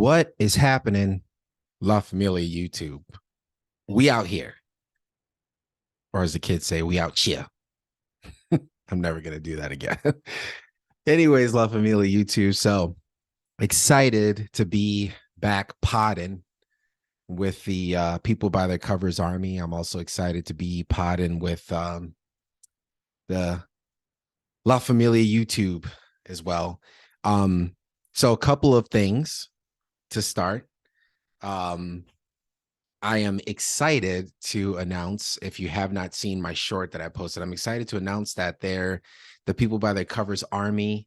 What is happening, La Familia YouTube? We out here, or as the kids say, we out here. I'm never gonna do that again. Anyways, La Familia YouTube. So excited to be back podding with the People by Their Covers Army. I'm also excited to be podding with the La Familia YouTube as well. So a couple of things to start. Um, I am excited to announce, if you have not seen my short that I posted, I'm excited to announce that the People by Their Covers Army,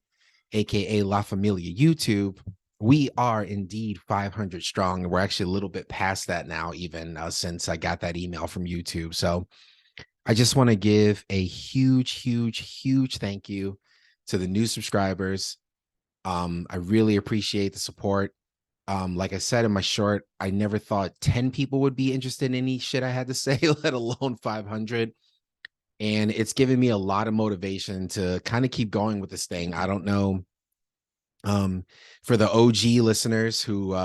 aka La Familia YouTube, we are indeed 500 strong. And we're actually a little bit past that now, even since I got that email from YouTube. So I just want to give a huge thank you to the new subscribers. I really appreciate the support. Like I said in my short, I never thought 10 people would be interested in any shit I had to say, let alone 500. And it's given me a lot of motivation to kind of keep going with this thing. I don't know. For the OG listeners who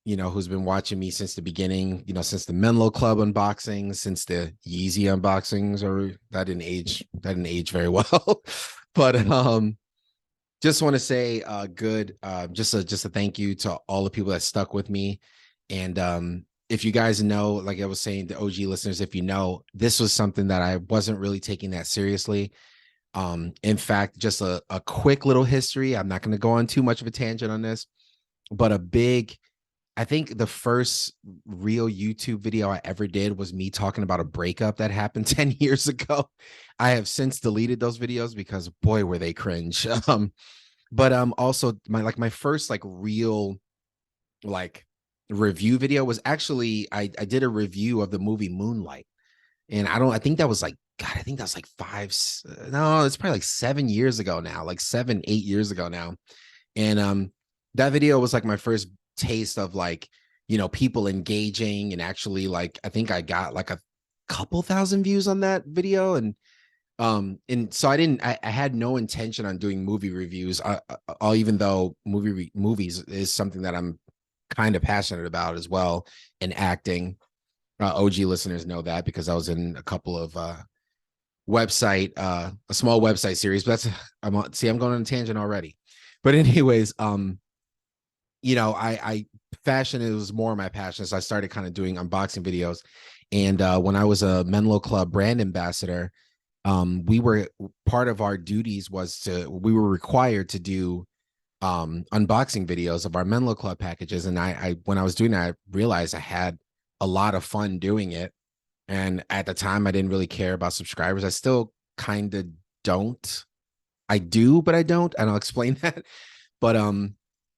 who's been watching me since the beginning, since the Menlo Club unboxings, since the Yeezy unboxings, or that didn't age very well. But just want to say just a thank you to all the people that stuck with me. And if you guys know, like I was saying, the OG listeners, if you know, this was something that I wasn't really taking that seriously. In fact, just a quick little history. I'm not going to go on too much of a tangent on this, but I think the first real YouTube video I ever did was me talking about a breakup that happened 10 years ago. I have since deleted those videos because boy, were they cringe. But also my first real like review video was actually I did a review of the movie Moonlight. And I think that was God, I think that's no, it's probably like 7 years ago now, like 7, 8 years ago now. And that video was like my first taste of people engaging, and actually I think I got like a couple thousand views on that video. And so I had no intention on doing movie reviews, even though movies is something that I'm kind of passionate about as well. And acting, OG listeners know that because I was in a couple of a small website series. But I'm going on a tangent already. But anyways, I fashion is more my passion, so I started kind of doing unboxing videos. And when I was a Menlo Club brand ambassador, we were part of our duties we were required to do unboxing videos of our Menlo Club packages. And I when I was doing that, I realized I had a lot of fun doing it. And at the time, I didn't really care about subscribers. I still kind of don't. I do, but I don't. And I'll explain that. But I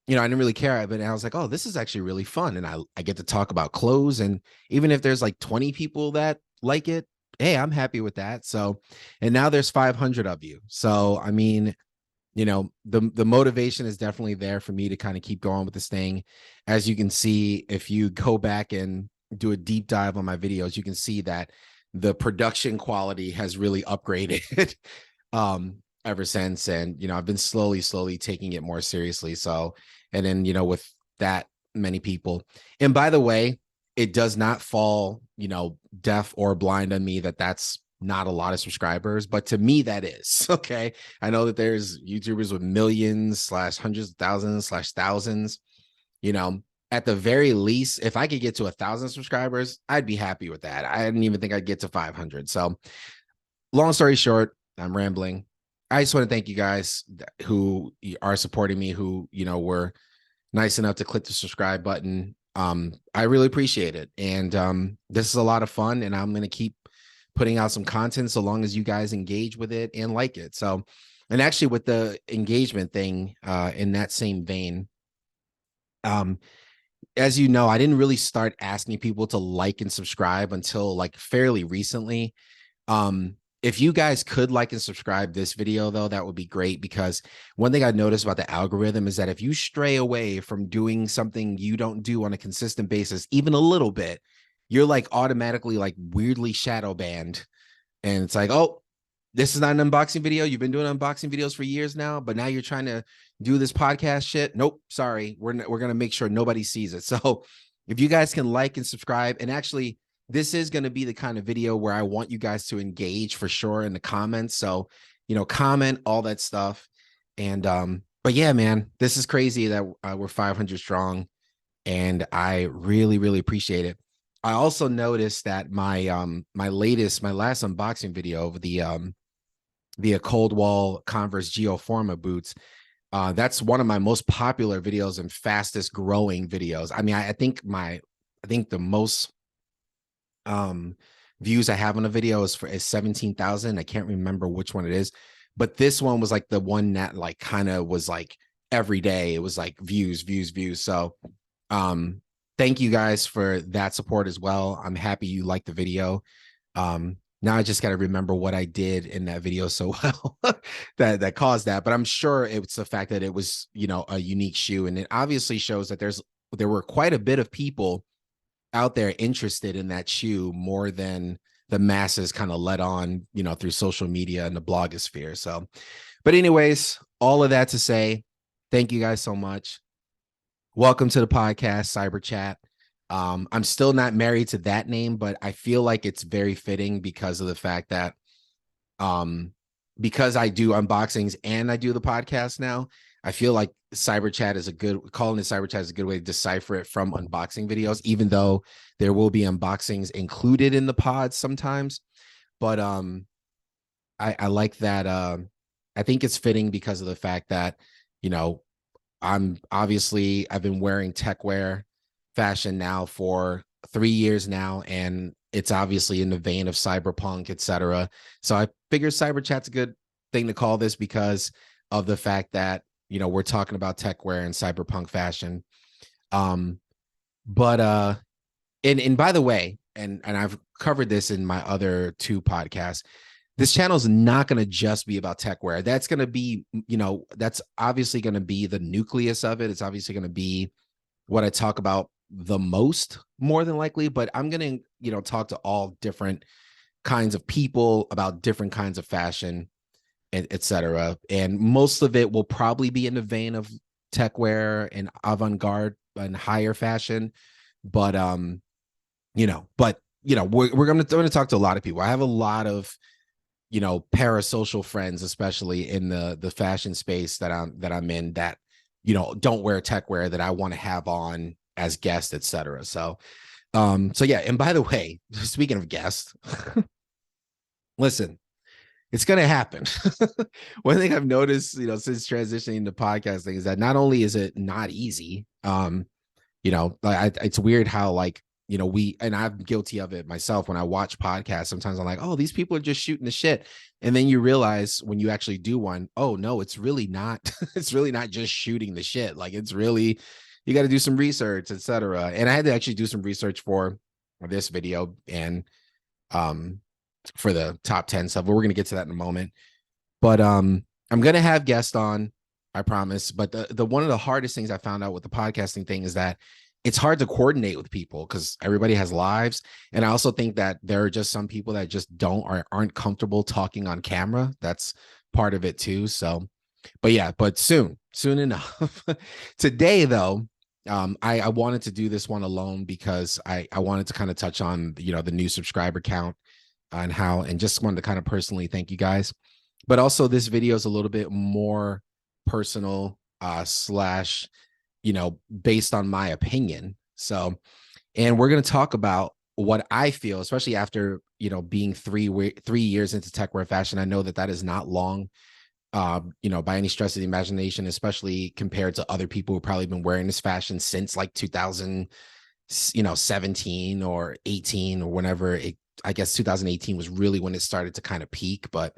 didn't really care. But I was like, oh, this is actually really fun. And I get to talk about clothes. And even if there's like 20 people that like it, hey, I'm happy with that. So, and now there's 500 of you. So, I mean, the motivation is definitely there for me to kind of keep going with this thing. As you can see, if you go back and do a deep dive on my videos, you can see that the production quality has really upgraded ever since. And I've been slowly taking it more seriously. So, and then with that many people, and by the way, it does not fall deaf or blind on me that's not a lot of subscribers, but to me that is okay. I know that there's YouTubers with millions / hundreds of thousands / thousands. At the very least, if I could get to 1,000 subscribers, I'd be happy with that. I didn't even think I'd get to 500. So long story short, I'm rambling. I just want to thank you guys who are supporting me, who were nice enough to click the subscribe button. I really appreciate it. And this is a lot of fun, and I'm going to keep putting out some content so long as you guys engage with it and like it. So, and actually with the engagement thing, in that same vein, as you know, I didn't really start asking people to like and subscribe until fairly recently. If you guys could like and subscribe this video, though, that would be great, because one thing I noticed about the algorithm is that if you stray away from doing something you don't do on a consistent basis, even a little bit, you're automatically weirdly shadow banned. And it's oh, this is not an unboxing video. You've been doing unboxing videos for years now, but now you're trying to do this podcast shit. Nope, sorry. We're going to make sure nobody sees it. So if you guys can like and subscribe, and actually this is going to be the kind of video where I want you guys to engage for sure in the comments. So, comment all that stuff. And, but yeah, man, this is crazy that we're 500 strong, and I really, really appreciate it. I also noticed that my last unboxing video of the Cold Wall Converse Geoforma boots, that's one of my most popular videos and fastest growing videos. I mean, I think the most views I have on a video is 17,000. I can't remember which one it is, but this one was like the one that like kind of was like every day. It was like views. So thank you guys for that support as well. I'm happy you liked the video. Now I just got to remember what I did in that video so well that caused that. But I'm sure it's the fact that it was, a unique shoe. And it obviously shows that there were quite a bit of people out there interested in that shoe more than the masses kind of let on, through social media and the blogosphere. So, but anyways, all of that to say, thank you guys so much. Welcome to the podcast, Cyber Chat. I'm still not married to that name, but I feel like it's very fitting because of the fact that because I do unboxings and I do the podcast now, I feel like Cyber Chat is calling it Cyber Chat is a good way to decipher it from unboxing videos, even though there will be unboxings included in the pods sometimes. But I like that. I think it's fitting because of the fact that, I've been wearing Techwear fashion now for 3 years now, and it's obviously in the vein of cyberpunk, etc. So I figured Cyber Chat's a good thing to call this because of the fact that, we're talking about Techwear and cyberpunk fashion. And by the way, and I've covered this in my other 2 podcasts, this channel is not going to just be about Techwear. That's going to be, that's obviously going to be the nucleus of it. It's obviously going to be what I talk about the most, more than likely, but I'm going to, talk to all different kinds of people about different kinds of fashion, etc. And most of it will probably be in the vein of Techwear and avant-garde and higher fashion. But, we're going to talk to a lot of people. I have a lot of, parasocial friends, especially in the fashion space that I'm in, that, don't wear Techwear, that I want to have on as guests, etc. So yeah. And by the way, speaking of guests, listen, it's going to happen. One thing I've noticed, since transitioning to podcasting is that not only is it not easy, it's weird how and I'm guilty of it myself. When I watch podcasts, sometimes I'm like, oh, these people are just shooting the shit. And then you realize when you actually do one, oh no, it's really not, it's really not just shooting the shit. Like it's really, you got to do some research, etc. And I had to actually do some research for this video and for the top 10 stuff, but we're going to get to that in a moment. But I'm going to have guests on, I promise. But the one of the hardest things I found out with the podcasting thing is that it's hard to coordinate with people because everybody has lives. And I also think that there are just some people that just aren't comfortable talking on camera. That's part of it too. So, but yeah, but soon enough. Today though, I wanted to do this one alone because I wanted to kind of touch on, the new subscriber count and just wanted to kind of personally thank you guys. But also this video is a little bit more personal, slash, based on my opinion. So, and we're going to talk about what I feel, especially after, being 3 years into Techwear fashion. I know that is not long, by any stretch of the imagination, especially compared to other people who probably been wearing this fashion since like 2017 or 18 or whenever I guess 2018 was really when it started to kind of peak. But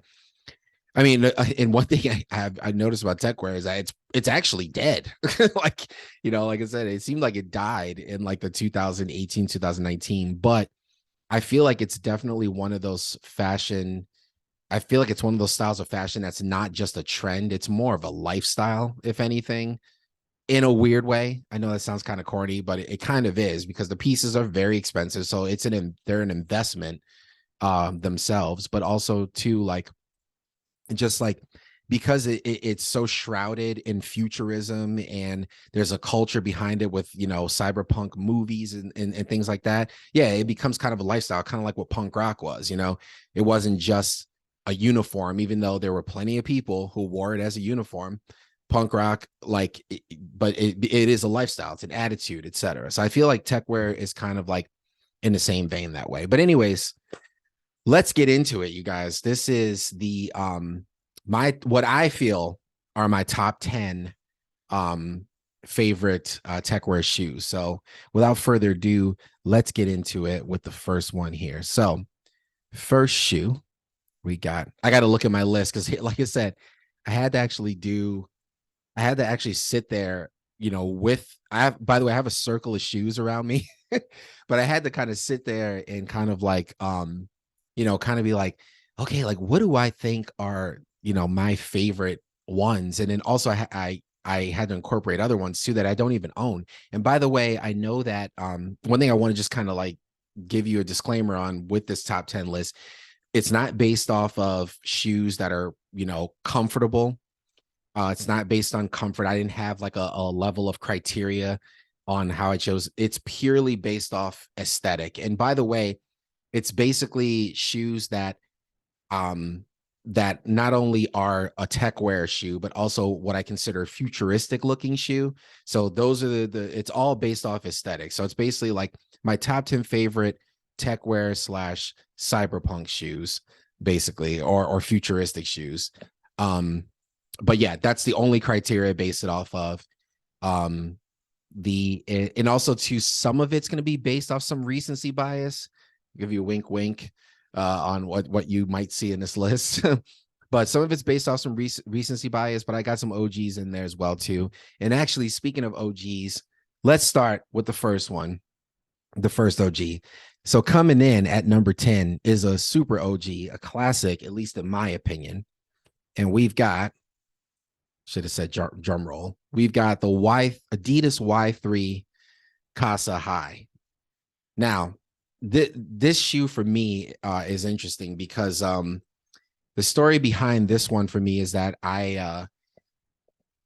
I mean, and one thing I noticed about Techwear is that it's actually dead. Like, like I said, it seemed like it died in like the 2018, 2019, but I feel like it's definitely one of those fashion. I feel like it's one of those styles of fashion that's not just a trend. It's more of a lifestyle, if anything, in a weird way. I know that sounds kind of corny, but it kind of is because the pieces are very expensive. So they're an investment themselves, but also too, like, just like because it's so shrouded in futurism, and there's a culture behind it with, you know, cyberpunk movies and things like that. Yeah, it becomes kind of a lifestyle, kind of like what punk rock was. You know, it wasn't just a uniform, even though there were plenty of people who wore it as a uniform. Punk rock, like, but it is a lifestyle, it's an attitude, etc. So I feel like Techwear is kind of like in the same vein that way. But anyways, let's get into it, you guys. This is the my what I feel are my top 10 favorite Techwear shoes. So without further ado, let's get into it with the first one here. So first shoe we got, I got to look at my list because like I said, I had to actually sit there, you know, by the way, I have a circle of shoes around me, but I had to kind of sit there and kind of like, you know, kind of be like, okay, like, what do I think are, you know, my favorite ones? And then also I had to incorporate other ones too that I don't even own. And by the way, I know that, one thing I want to just kind of like give you a disclaimer on with this top 10 list, it's not based off of shoes that are, you know, comfortable. It's not based on comfort. I didn't have like a level of criteria on how I chose. It's purely based off aesthetic. And by the way, it's basically shoes that that not only are a Techwear shoe, but also what I consider futuristic looking shoe. So those are it's all based off aesthetic. So it's basically like my top 10 favorite Techwear slash cyberpunk shoes, basically, or futuristic shoes. But yeah, that's the only criteria I base it off of. And also too, some of it's going to be based off some recency bias. I'll give you a wink, wink, on what you might see in this list. But some of it's based off some recency bias. But I got some OGs in there as well too. And actually, speaking of OGs, let's start with the first one, the first OG. So coming in at number 10 is a super OG, a classic, at least in my opinion. And we've got, should have said drum roll. We've got the Adidas Y3 Casa High. Now, this shoe for me is interesting because the story behind this one for me is that I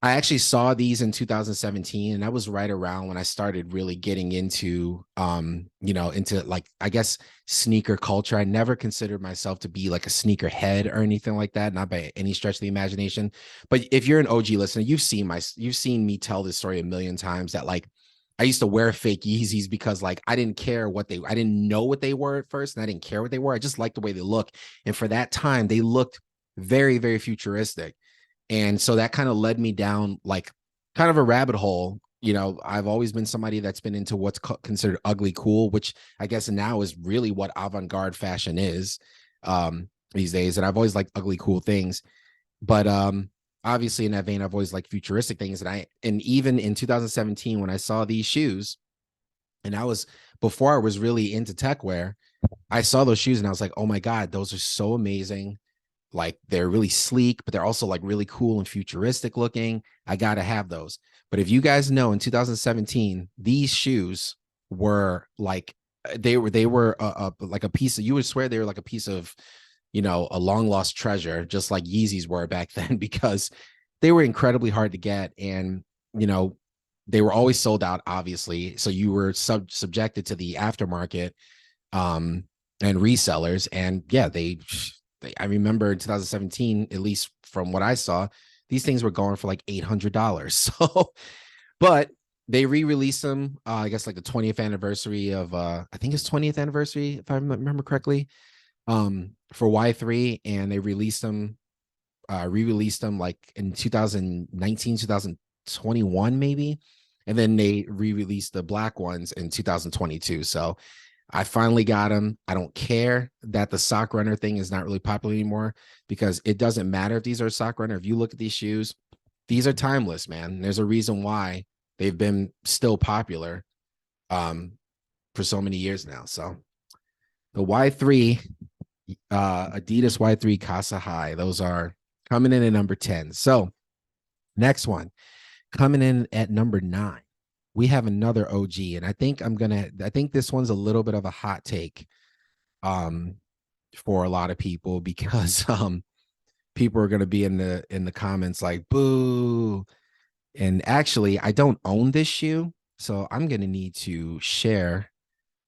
actually saw these in 2017, and that was right around when I started really getting into, you know, into like, I guess, sneaker culture. I never considered myself to be like a sneaker head or anything like that, not by any stretch of the imagination. But if you're an OG listener, you've seen me tell this story a million times that like I used to wear fake Yeezys because like I didn't know what they were at first, and I didn't care what they were. I just liked the way they look. And for that time, they looked very, very futuristic. And so that kind of led me down like kind of a rabbit hole. You know, I've always been somebody that's been into what's considered ugly cool, which I guess now is really what avant-garde fashion is these days. And I've always liked ugly cool things. But obviously in that vein, I've always liked futuristic things. And even in 2017, when I saw these shoes, and before I was really into Techwear, I saw those shoes and I was like, oh my God, those are so amazing. Like they're really sleek, but they're also like really cool and futuristic looking. I got to have those. But if you guys know, in 2017, these shoes were like, they were like a piece of, you would swear they were like a piece of, you know, a long lost treasure, just like Yeezys were back then, because they were incredibly hard to get. And, you know, they were always sold out, obviously. So you were subjected to the aftermarket and resellers. And yeah, I remember in 2017, at least from what I saw, these things were going for like $800. So, but they re-released them, I guess like the 20th anniversary of, I think it's 20th anniversary, if I remember correctly, for Y3. And they re-released them like in 2019, 2021, maybe. And then they re-released the black ones in 2022. So I finally got them. I don't care that the sock runner thing is not really popular anymore, because it doesn't matter if these are sock runner. If you look at these shoes, these are timeless, man. There's a reason why they've been still popular for so many years now. So the Y3, Adidas Y3 Casa High, those are coming in at number 10. So next one, coming in at number 9, we have another OG, and I think this one's a little bit of a hot take for a lot of people, because people are going to be in the comments like boo. And actually, I don't own this shoe, so I'm going to need to share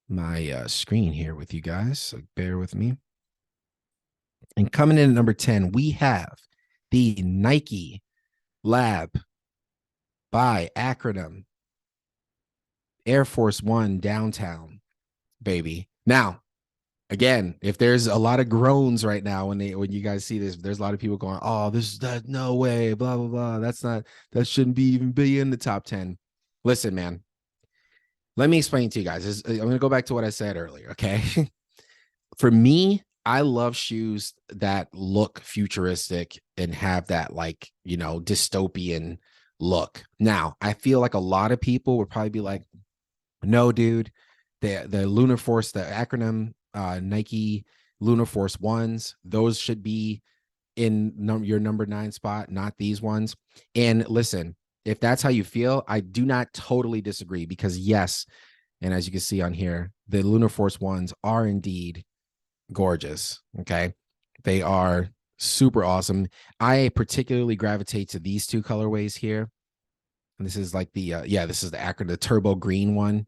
my screen here with you guys. So bear with me. And coming in at number 10, we have the Nike Lab by acronym Air Force One Downtown, baby. Now, again, if there's a lot of groans right now when you guys see this, there's a lot of people going, "Oh, this is that no way, blah blah blah. That shouldn't even be in the top 10." Listen, man, let me explain to you guys. I'm going to go back to what I said earlier, okay? For me, I love shoes that look futuristic and have that, like, dystopian look. Now, I feel like a lot of people would probably be like, no, dude, the Lunar Force, the acronym Nike Lunar Force ones, those should be in your number 9 spot, not these ones. And listen, if that's how you feel, I do not totally disagree, because yes, and as you can see on here, the Lunar Force ones are indeed gorgeous. Okay, they are super awesome. I particularly gravitate to these two colorways here. And this is like the this is the acronym, the turbo green one.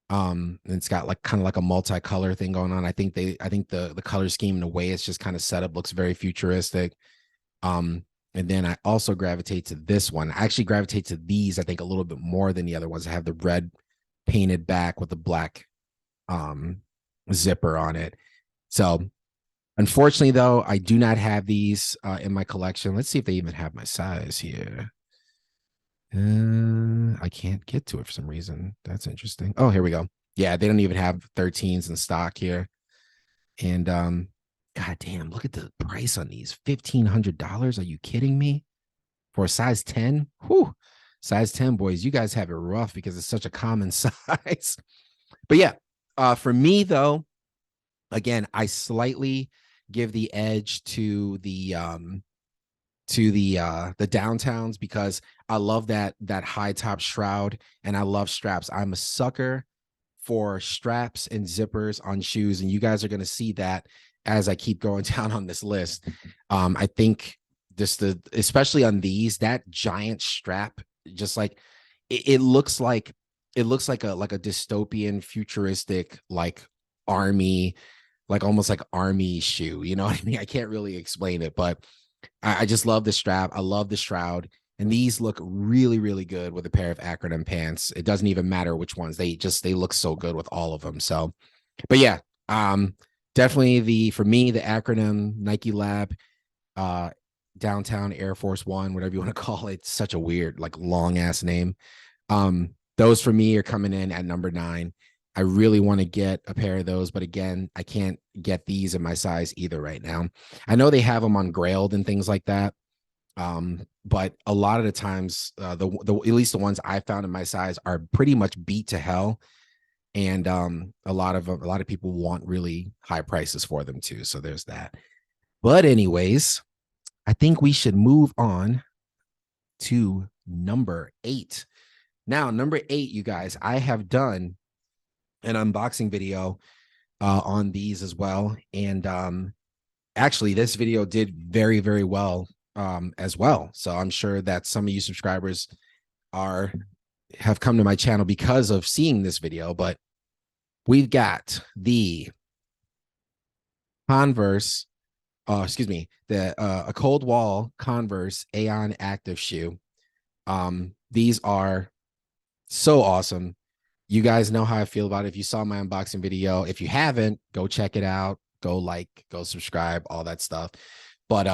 And it's got like kind of like a multicolor thing going on. I think the color scheme and the way it's just kind of set up looks very futuristic. And then I also gravitate to this one. I actually gravitate to these, I think, a little bit more than the other ones. I have the red painted back with the black zipper on it. So unfortunately, though, I do not have these in my collection. Let's see if they even have my size here. I can't get to it for some reason. That's interesting. Oh, here we go. Yeah, they don't even have 13s in stock here. And god damn, look at the price on these. $1,500. Are you kidding me? For a size 10? Whew. Size 10, boys, you guys have it rough because it's such a common size. But yeah, for me though, again, I slightly give the edge to the downtowns, because I love that high top shroud, and I love straps. I'm a sucker for straps and zippers on shoes, and you guys are going to see that as I keep going down on this list. I think especially on these, that giant strap, just like it looks like a dystopian futuristic, like army, like almost like army shoe. You know what I mean? I can't really explain it, but I just love the strap. I love the shroud. And these look really, really good with a pair of acronym pants. It doesn't even matter which ones. They look so good with all of them. So, but yeah, definitely for me, the acronym Nike Lab, Downtown Air Force One, whatever you want to call it. It's such a weird, like, long ass name. Those for me are coming in at number 9. I really want to get a pair of those, but again, I can't get these in my size either right now. I know they have them on Grailed and things like that. But a lot of the times, at least the ones I found in my size are pretty much beat to hell. And a lot of people want really high prices for them too. So there's that. But anyways, I think we should move on to number 8. Now, number 8, you guys, I have done an unboxing video on these as well. And actually, this video did very, very well as well. So I'm sure that some of you subscribers have come to my channel because of seeing this video. But we've got the Converse, a cold wall Converse Aeon active shoe. These are so awesome. You guys know how I feel about it. If you saw my unboxing video, if you haven't, go check it out. Go like, go subscribe, all that stuff. But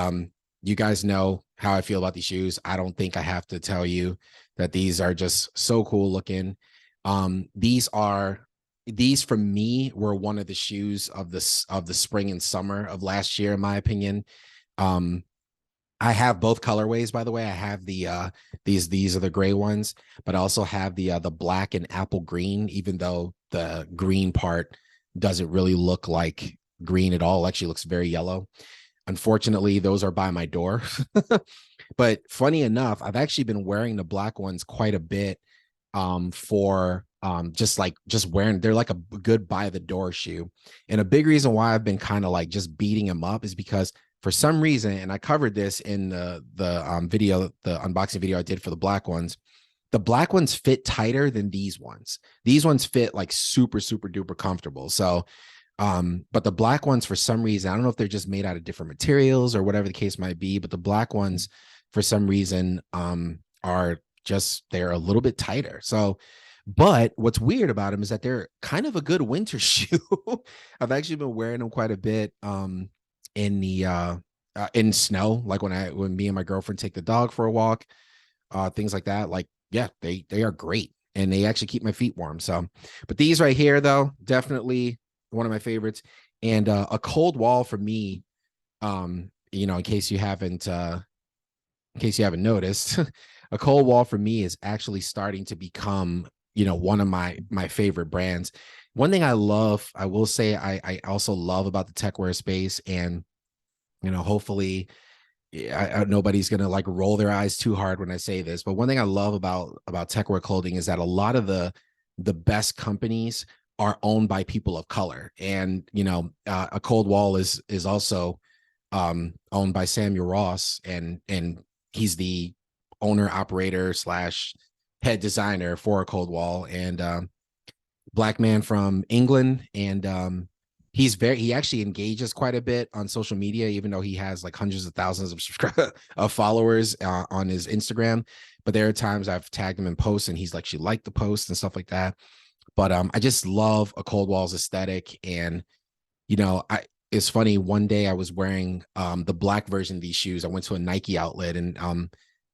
you guys know how I feel about these shoes. I don't think I have to tell you that these are just so cool looking. These for me were one of the shoes of the spring and summer of last year, in my opinion. I have both colorways, by the way. I have the these are the gray ones, but I also have the black and apple green, even though the green part doesn't really look like green at all. It actually looks very yellow. Unfortunately, those are by my door. But funny enough, I've actually been wearing the black ones quite a bit for just wearing. They're like a good by the door shoe. And a big reason why I've been kind of like just beating them up is because for some reason, and I covered this in the video, the unboxing video I did for the black ones. The black ones fit tighter than these ones. These ones fit like super, super duper comfortable. So, but the black ones, for some reason, I don't know if they're just made out of different materials or whatever the case might be, but the black ones, for some reason, are just, they're a little bit tighter. So, but what's weird about them is that they're kind of a good winter shoe. I've actually been wearing them quite a bit in the in snow, like when me and my girlfriend take the dog for a walk, things like that. Like, yeah, they are great, and they actually keep my feet warm. So, but these right here, though, definitely one of my favorites. And a cold wall for me, you know, in case you haven't noticed, a cold wall for me is actually starting to become, you know, one of my favorite brands. One thing I love, I will say, I also love about the Techwear space, and, you know, hopefully nobody's gonna like roll their eyes too hard when I say this, but one thing I love about Techwear clothing is that a lot of the best companies are owned by people of color. And, you know, a cold wall is also owned by Samuel Ross, and he's the owner, operator / head designer for a cold wall, and black man from England. And he actually engages quite a bit on social media, even though he has like hundreds of thousands of followers on his Instagram. But there are times I've tagged him in posts, and he's like, she liked the post and stuff like that. But I just love a cold wall's aesthetic. And, you know, it's funny, one day I was wearing the black version of these shoes. I went to a Nike outlet, and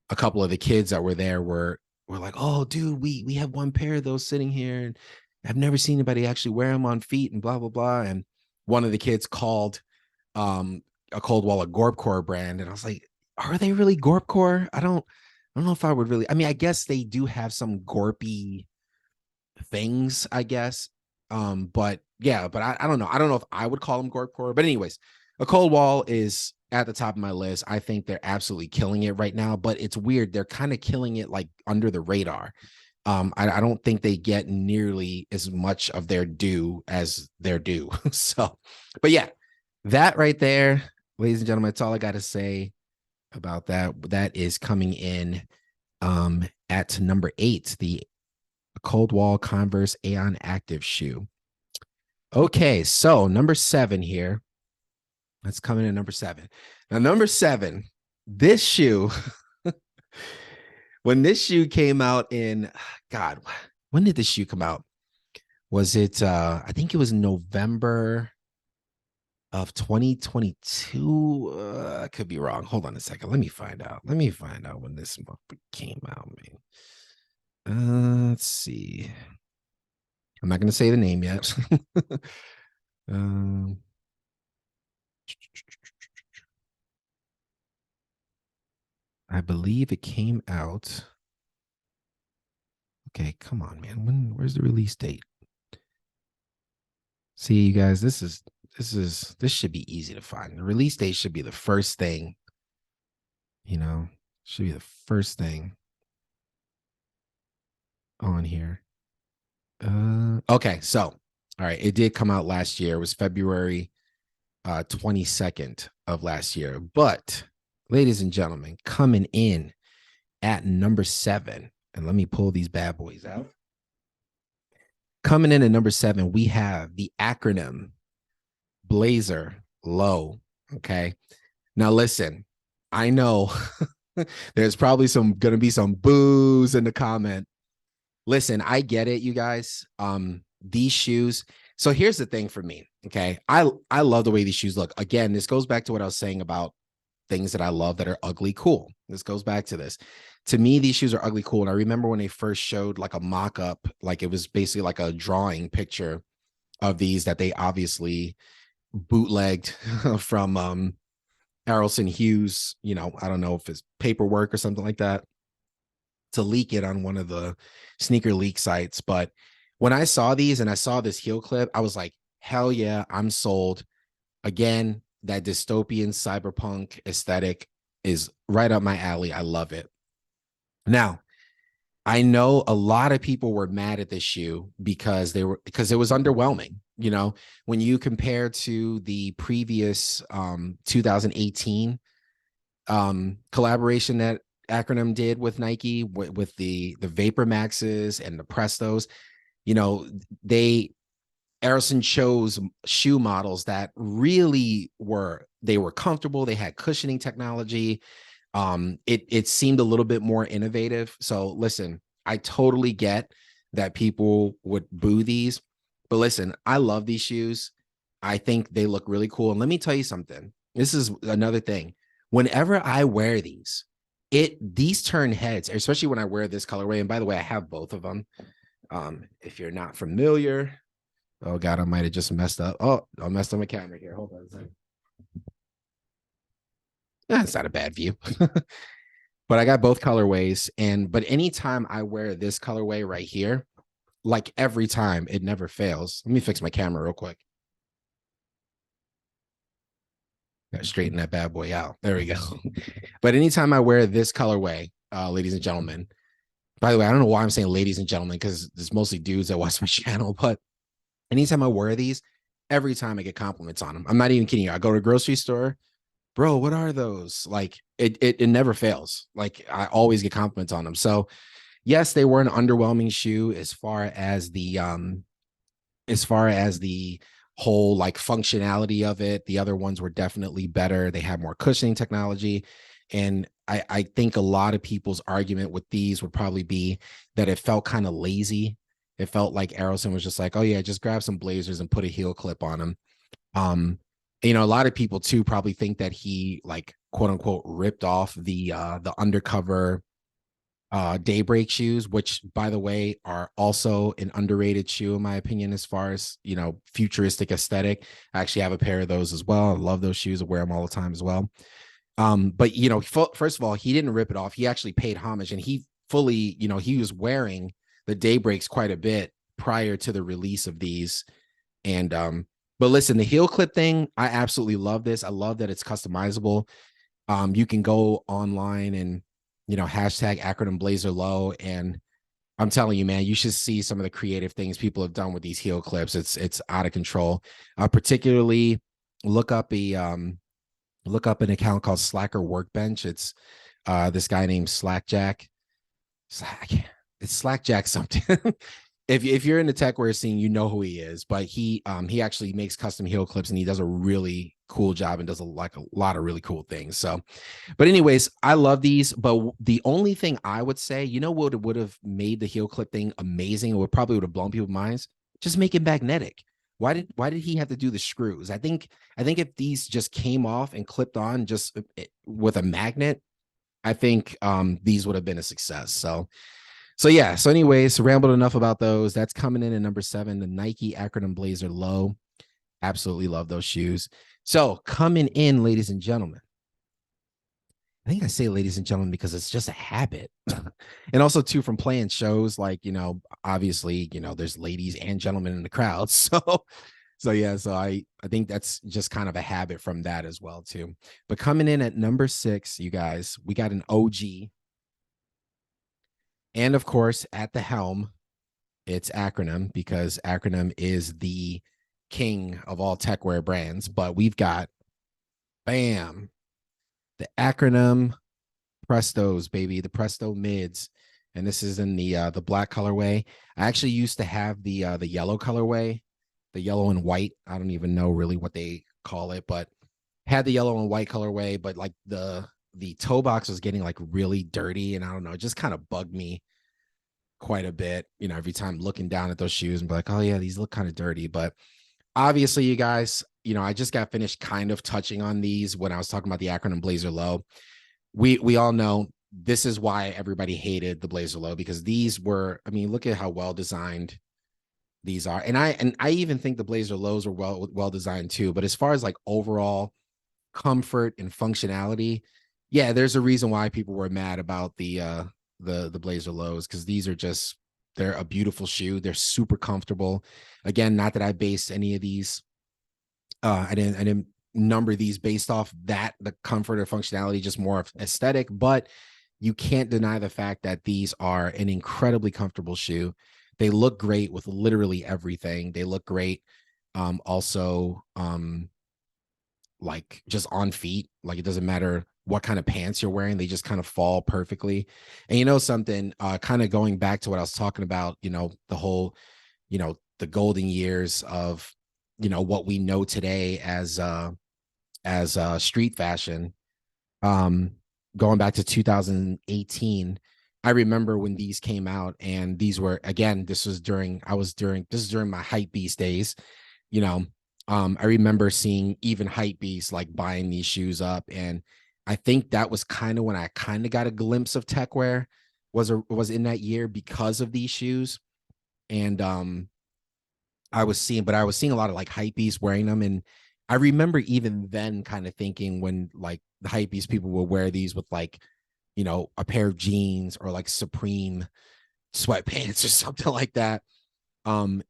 a couple of the kids that were there were like, oh, dude, we have one pair of those sitting here, and I've never seen anybody actually wear them on feet, and blah, blah, blah. And one of the kids called a cold wall a Gorpcore brand. And I was like, are they really Gorpcore? I don't know if I would really, I mean, I guess they do have some Gorpy things, I guess. But yeah, but I don't know. I don't know if I would call them Gorpcore. But anyways, a cold wall is at the top of my list. I think they're absolutely killing it right now, but it's weird. They're kind of killing it like under the radar. I don't think they get nearly as much of their due as their due. So, but yeah, that right there, ladies and gentlemen, that's all I got to say about that. That is coming in at number 8, the cold wall Converse Aeon active shoe. Okay, so number 7 here. Let's come in at number 7. Now, number 7, this shoe, when this shoe came out in, God, when did this shoe come out? Was it, I think it was November of 2022. I could be wrong. Hold on a second. Let me find out. Let me find out when this came out, man. Let's see. I'm not going to say the name yet. I believe it came out. Okay, come on, man. Where's the release date? See, you guys, this should be easy to find. The release date should be the first thing, you know, should be the first thing on here. Okay, so all right, it did come out last year. It was February 22nd of last year. But ladies and gentlemen, coming in at number 7, and let me pull these bad boys out. Coming in at number 7, we have the acronym Blazer Low. Okay. Now listen, I know there's probably gonna be some boos in the comment. Listen, I get it, you guys. These shoes. So here's the thing for me. Okay. I love the way these shoes look. Again, this goes back to what I was saying about things that I love that are ugly cool. This goes back to this. To me, these shoes are ugly cool. And I remember when they first showed like a mock-up, like it was basically like a drawing picture of these that they obviously bootlegged from Harrelson Hughes, you know, I don't know if it's paperwork or something like that, to leak it on one of the sneaker leak sites. But when I saw these and I saw this heel clip, I was like, hell yeah, I'm sold. Again, that dystopian cyberpunk aesthetic is right up my alley. I love it. Now, I know a lot of people were mad at this shoe because it was underwhelming. You know, when you compare to the previous 2018 collaboration that Acronym did with Nike with the Vapor Maxes and the Prestos, you know, Aeroson chose shoe models that really were comfortable. They had cushioning technology. It seemed a little bit more innovative. So listen, I totally get that people would boo these, but listen, I love these shoes. I think they look really cool. And let me tell you something. This is another thing. Whenever I wear these turn heads, especially when I wear this colorway. And by the way, I have both of them. If you're not familiar, oh God, I might have just messed up. Oh, I messed up my camera here. Hold on a second. That's not a bad view. But I got both colorways. But anytime I wear this colorway right here, like every time, it never fails. Let me fix my camera real quick. Gotta straighten that bad boy out. There we go. But anytime I wear this colorway, ladies and gentlemen, by the way, I don't know why I'm saying ladies and gentlemen, because it's mostly dudes that watch my channel, but anytime I wear these, every time I get compliments on them. I'm not even kidding you. I go to a grocery store, bro, what are those? Like it never fails. Like I always get compliments on them. So yes, they were an underwhelming shoe as far as the whole like functionality of it. The other ones were definitely better. They had more cushioning technology. And I think a lot of people's argument with these would probably be that it felt kind of lazy. It felt like Aeroson was just like, oh yeah, just grab some blazers and put a heel clip on them. You know, a lot of people too probably think that he like quote unquote ripped off the undercover Daybreak shoes, which by the way are also an underrated shoe in my opinion as far as, you know, futuristic aesthetic. I actually have a pair of those as well. I love those shoes. I wear them all the time as well. But you know, first of all, he didn't rip it off. He actually paid homage, and he fully, you know, he was wearing the Daybreaks quite a bit prior to the release of these. And but listen, the heel clip thing, I absolutely love this. I love that it's customizable. You can go online and, you know, hashtag acronym Blazer Low, and I'm telling you, man, you should see some of the creative things people have done with these heel clips. It's out of control. Particularly look up an account called Slacker Workbench. It's this guy named Slackjack. It's Slackjack something. If you're in the techwear scene, you know who he is. But he actually makes custom heel clips, and he does a really cool job and does a lot of really cool things. So, but anyways, I love these. But the only thing I would say, you know, what would have made the heel clip thing amazing, or would have blown people's minds, just make it magnetic. Why did he have to do the screws? I think if these just came off and clipped on just with a magnet, I think these would have been a success. So yeah. So anyways, rambled enough about those. That's coming in at number 7, the Nike acronym Blazer Low. Absolutely love those shoes. So coming in, ladies and gentlemen. I think I say ladies and gentlemen because it's just a habit. And also too, from playing shows, like, you know, obviously, you know, there's ladies and gentlemen in the crowd. So yeah, so I think that's just kind of a habit from that as well too. But coming in at number 6, you guys, we got an OG. And of course, at the helm, it's Acronym, because Acronym is the king of all techwear brands. But we've got, bam, the Acronym Prestos, baby, the Presto Mids. And this is in the black colorway. I actually used to have the yellow colorway, the yellow and white. I don't even know really what they call it, but had the yellow and white colorway. But like the toe box was getting like really dirty, and I don't know, it just kind of bugged me quite a bit, you know, every time looking down at those shoes and be like, oh yeah, these look kind of dirty. But obviously, you guys, you know, I just got finished kind of touching on these when I was talking about the Acronym Blazer Low. We all know this is why everybody hated the Blazer Low, because these were, I mean, look at how well designed these are. And I even think the Blazer Lows are well designed too. But as far as like overall comfort and functionality, yeah, there's a reason why people were mad about the Blazer Lows, because these are just, they're a beautiful shoe. They're super comfortable. Again, not that I based any of these, I didn't number these based off the comfort or functionality, just more of aesthetic. But you can't deny the fact that these are an incredibly comfortable shoe. They look great with literally everything. They look great Also, like just on feet. Like it doesn't matter what kind of pants you're wearing, they just kind of fall perfectly. And you know something, kind of going back to what I was talking about, you know, the whole, you know, the golden years of, you know, what we know today as street fashion. Um, Going back to 2018, I remember when these came out, and these were, again, this is during my hype beast days, you know. I remember seeing even hype beasts like buying these shoes up, and I think that was kind of when I kind of got a glimpse of Techwear was in that year because of these shoes. And I was seeing a lot of like hype beasts wearing them, and I remember even then kind of thinking when like the hype beast people will wear these with like, you know, a pair of jeans or like Supreme sweatpants or something like that.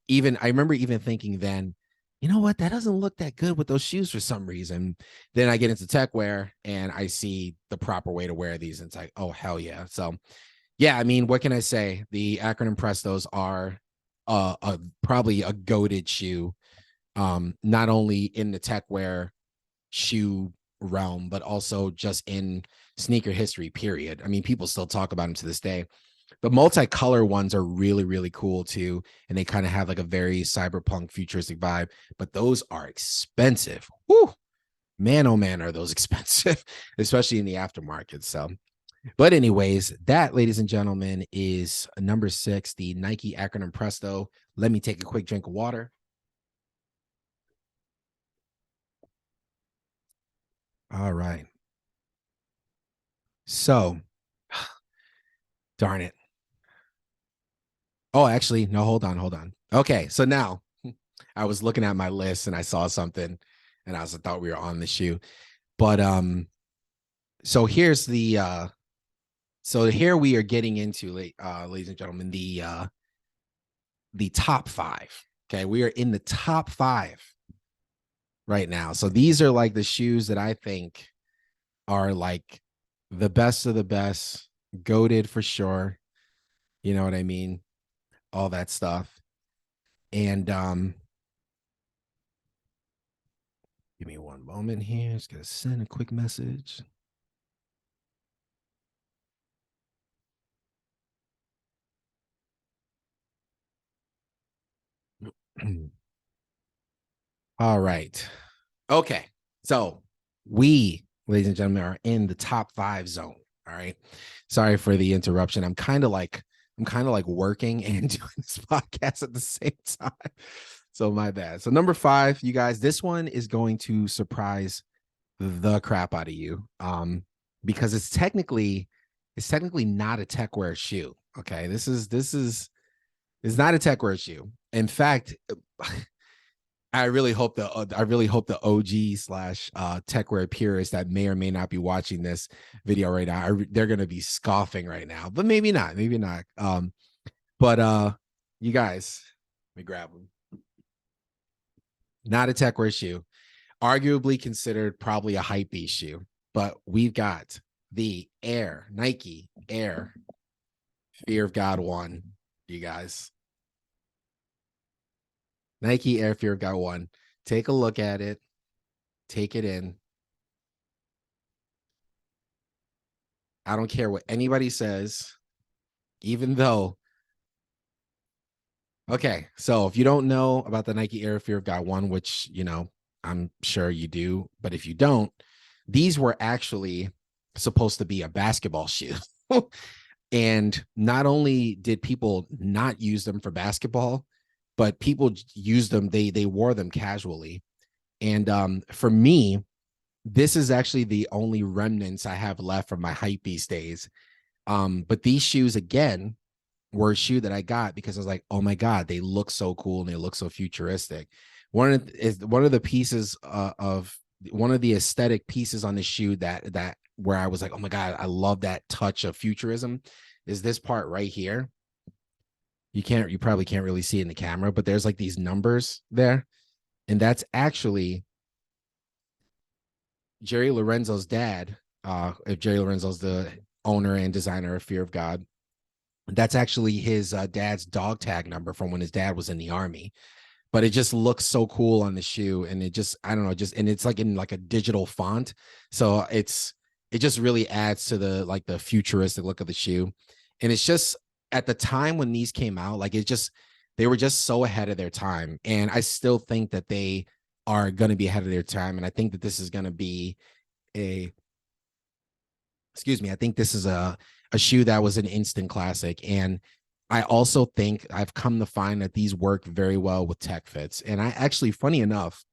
Even I remember even thinking then, you know what, that doesn't look that good with those shoes for some reason. Then I get into Techwear and I see the proper way to wear these, and it's like, oh hell yeah. So yeah, I mean, what can I say? The acronym Prestos are probably a goated shoe, not only in the Techwear shoe realm, but also just in sneaker history, period. I mean, people still talk about them to this day. The multicolor ones are really, really cool too. And they kind of have like a very cyberpunk futuristic vibe, but those are expensive. Woo! Man, oh man, are those expensive, especially in the aftermarket. So, but anyways, that, ladies and gentlemen, is number 6, the Nike acronym Presto. Let me take a quick drink of water. All right. So, darn it. Oh, actually, no, hold on. Okay, so now I was looking at my list and I saw something, and I thought we were on the shoe. But so here's the so here we are getting into, ladies and gentlemen, the top 5. Okay, we are in the top 5 right now. So these are like the shoes that I think are like the best of the best, goated for sure. You know what I mean? All that stuff. And give me one moment here. Just gonna send a quick message. All right. Okay. So we, ladies and gentlemen, are in the top 5 zone. All right. Sorry for the interruption. I'm kind of like working and doing this podcast at the same time. So my bad. So number 5, you guys, this one is going to surprise the crap out of you. Because it's technically not a Techwear shoe. Okay. It's not a Techwear shoe. In fact, I really hope the OG slash Techwear purists that may or may not be watching this video right now, they're gonna be scoffing right now, but maybe not. But you guys, let me grab them. Not a Techwear shoe, arguably considered probably a hype beast shoe, but we've got the Nike Air Fear of God 1, you guys. Nike Air Fear of God 1. Take a look at it. Take it in. I don't care what anybody says, even though. Okay, so if you don't know about the Nike Air Fear of God 1, which, you know, I'm sure you do, but if you don't, these were actually supposed to be a basketball shoe. And not only did people not use them for basketball, but people used them, they wore them casually. And for me, this is actually the only remnants I have left from my hypebeast days. But these shoes, again, were a shoe that I got because I was like, oh my God, they look so cool and they look so futuristic. One of the pieces of one of the aesthetic pieces on the shoe that where I was like, oh my God, I love that touch of futurism, is this part right here. You probably can't really see it in the camera, but there's like these numbers there. And that's actually Jerry Lorenzo's dad. If Jerry Lorenzo's the owner and designer of Fear of God, that's actually his dad's dog tag number from when his dad was in the army. but it just looks so cool on the shoe. And it just, I don't know, just, and it's like in like a digital font. So it just really adds to the, like the futuristic look of the shoe. And it's just at the time when these came out, like they were just so ahead of their time. And I still think that they are going to be ahead of their time. And I think that this is going to be a, excuse me, I think this is a shoe that was an instant classic. And I also think I've come to find that these work very well with tech fits. And I actually, funny enough,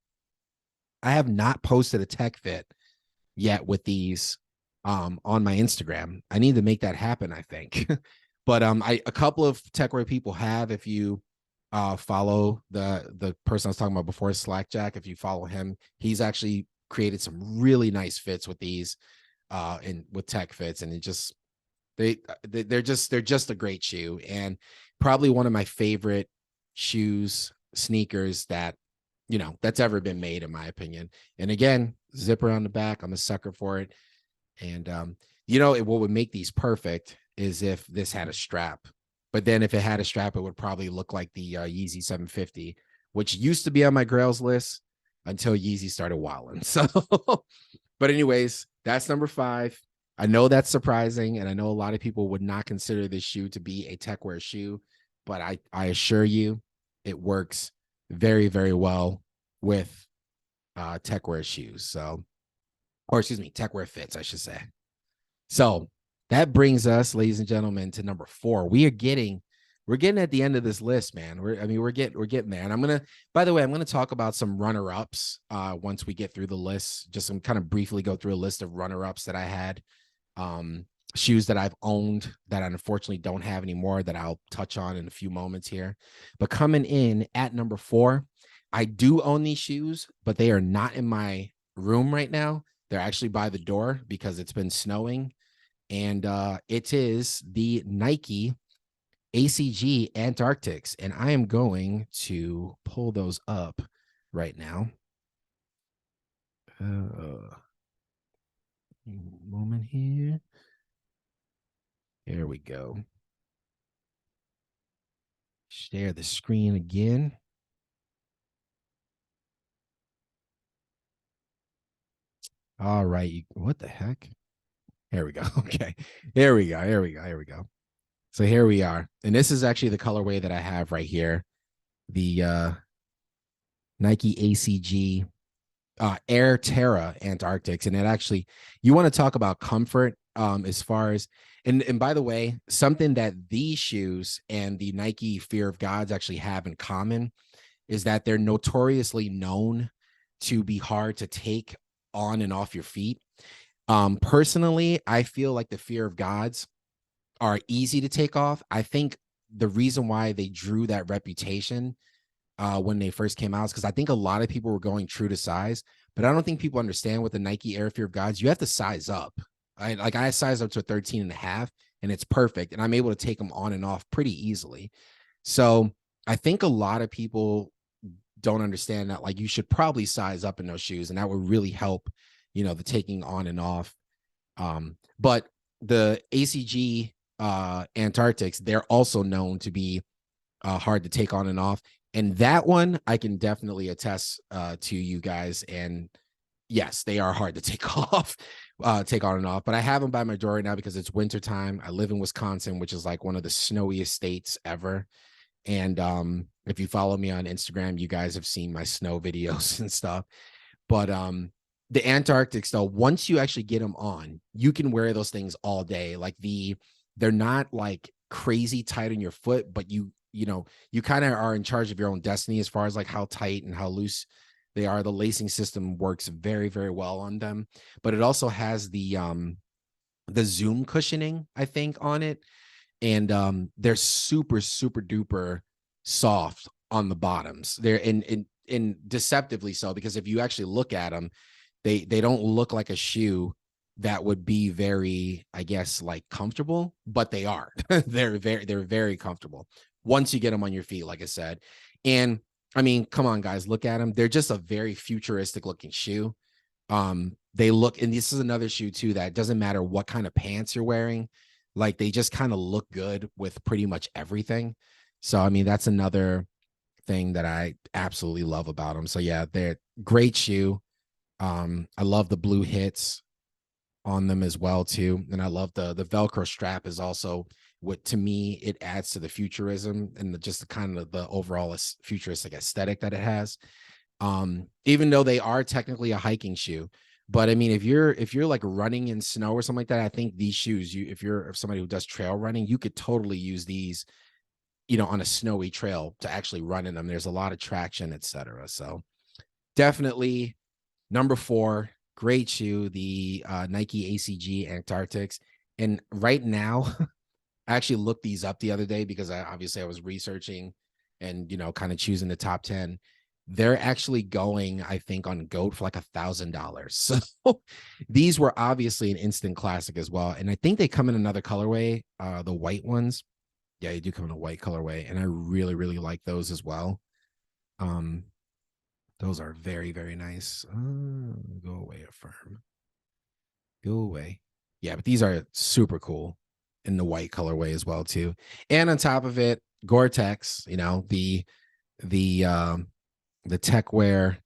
I have not posted a tech fit yet with these on my Instagram. I need to make that happen, I think. But a couple of Techwear people have. If you follow the person I was talking about before, Slackjack, if you follow him, he's actually created some really nice fits with these and with tech fits, and it just they're just a great shoe, and probably one of my favorite sneakers that that's ever been made, in my opinion. And again, zipper on the back, I'm a sucker for it. And what would make these perfect is if this had a strap. But then if it had a strap, it would probably look like the Yeezy 750, which used to be on my Grails list until Yeezy started wilding. So, but anyways, that's number 5. I know that's surprising, and I know a lot of people would not consider this shoe to be a Techwear shoe, but I assure you it works very, very well with Techwear shoes. So, or excuse me, Techwear fits, I should say. So that brings us, ladies and gentlemen, to number 4. We're getting at the end of this list, man. We're getting there. And by the way, I'm going to talk about some runner-ups once we get through the list. Just some kind of briefly go through a list of runner-ups that I had, shoes that I've owned that I unfortunately don't have anymore, that I'll touch on in a few moments here. But coming in at number 4, I do own these shoes, but they are not in my room right now. They're actually by the door because it's been snowing. And it is the Nike Acg Antarctics. And I am going to pull those up right now. Moment here. Here we go. Share the screen again. All right. What the heck? Here we go. Okay. Here we go. So here we are. And this is actually the colorway that I have right here. The Nike Acg Air Terra Antarctics. And it actually, you want to talk about comfort as far as, and by the way, something that these shoes and the Nike Fear of Gods actually have in common is that they're notoriously known to be hard to take on and off your feet. Personally, I feel like the Fear of Gods are easy to take off. I think the reason why they drew that reputation when they first came out is because I think a lot of people were going true to size, but I don't think people understand with the Nike Air Fear of Gods, you have to size up. I size up to a 13.5 and it's perfect. And I'm able to take them on and off pretty easily. So I think a lot of people don't understand that, like, you should probably size up in those shoes, and that would really help, the taking on and off. But the Acg Antarctics, they're also known to be hard to take on and off. And that one, I can definitely attest to you guys. And yes, they are hard to take off, take on and off. But I have them by my door right now because it's wintertime. I live in Wisconsin, which is like one of the snowiest states ever. And if you follow me on Instagram, you guys have seen my snow videos and stuff. But the Antarctics, though, once you actually get them on, you can wear those things all day. Like they're not like crazy tight on your foot, but you kind of are in charge of your own destiny as far as like how tight and how loose they are. The lacing system works very, very well on them, but it also has the zoom cushioning, I think, on it. And they're super, super duper soft on the bottoms. They're in deceptively so, because if you actually look at them, they don't look like a shoe that would be very, I guess, like comfortable, but they are. they're very comfortable once you get them on your feet, like I said. And I mean, come on, guys, look at them. They're just a very futuristic looking shoe. They look, and this is another shoe too, that doesn't matter what kind of pants you're wearing. Like, they just kind of look good with pretty much everything. So, I mean, that's another thing that I absolutely love about them. So yeah, they're great shoe. I love the blue hits on them as well too, and I love the Velcro strap is also what, to me, it adds to the futurism and just the kind of the overall futuristic aesthetic that it has. Even though they are technically a hiking shoe, but I mean, if you're like running in snow or something like that, I think these shoes, if you're somebody who does trail running, you could totally use these, on a snowy trail to actually run in them. There's a lot of traction, etc. So definitely number 4, great shoe, the Nike ACG Antarctics. And right now, I actually looked these up the other day because I was researching and, kind of choosing the top 10. They're actually going, I think, on GOAT for like $1,000. So these were obviously an instant classic as well. And I think they come in another colorway, the white ones. Yeah, they do come in a white colorway. And I really, really like those as well. Those are very, very nice. Go away, Affirm. Go away. Yeah, but these are super cool in the white colorway as well too. And on top of it, Gore-Tex, the Techwear,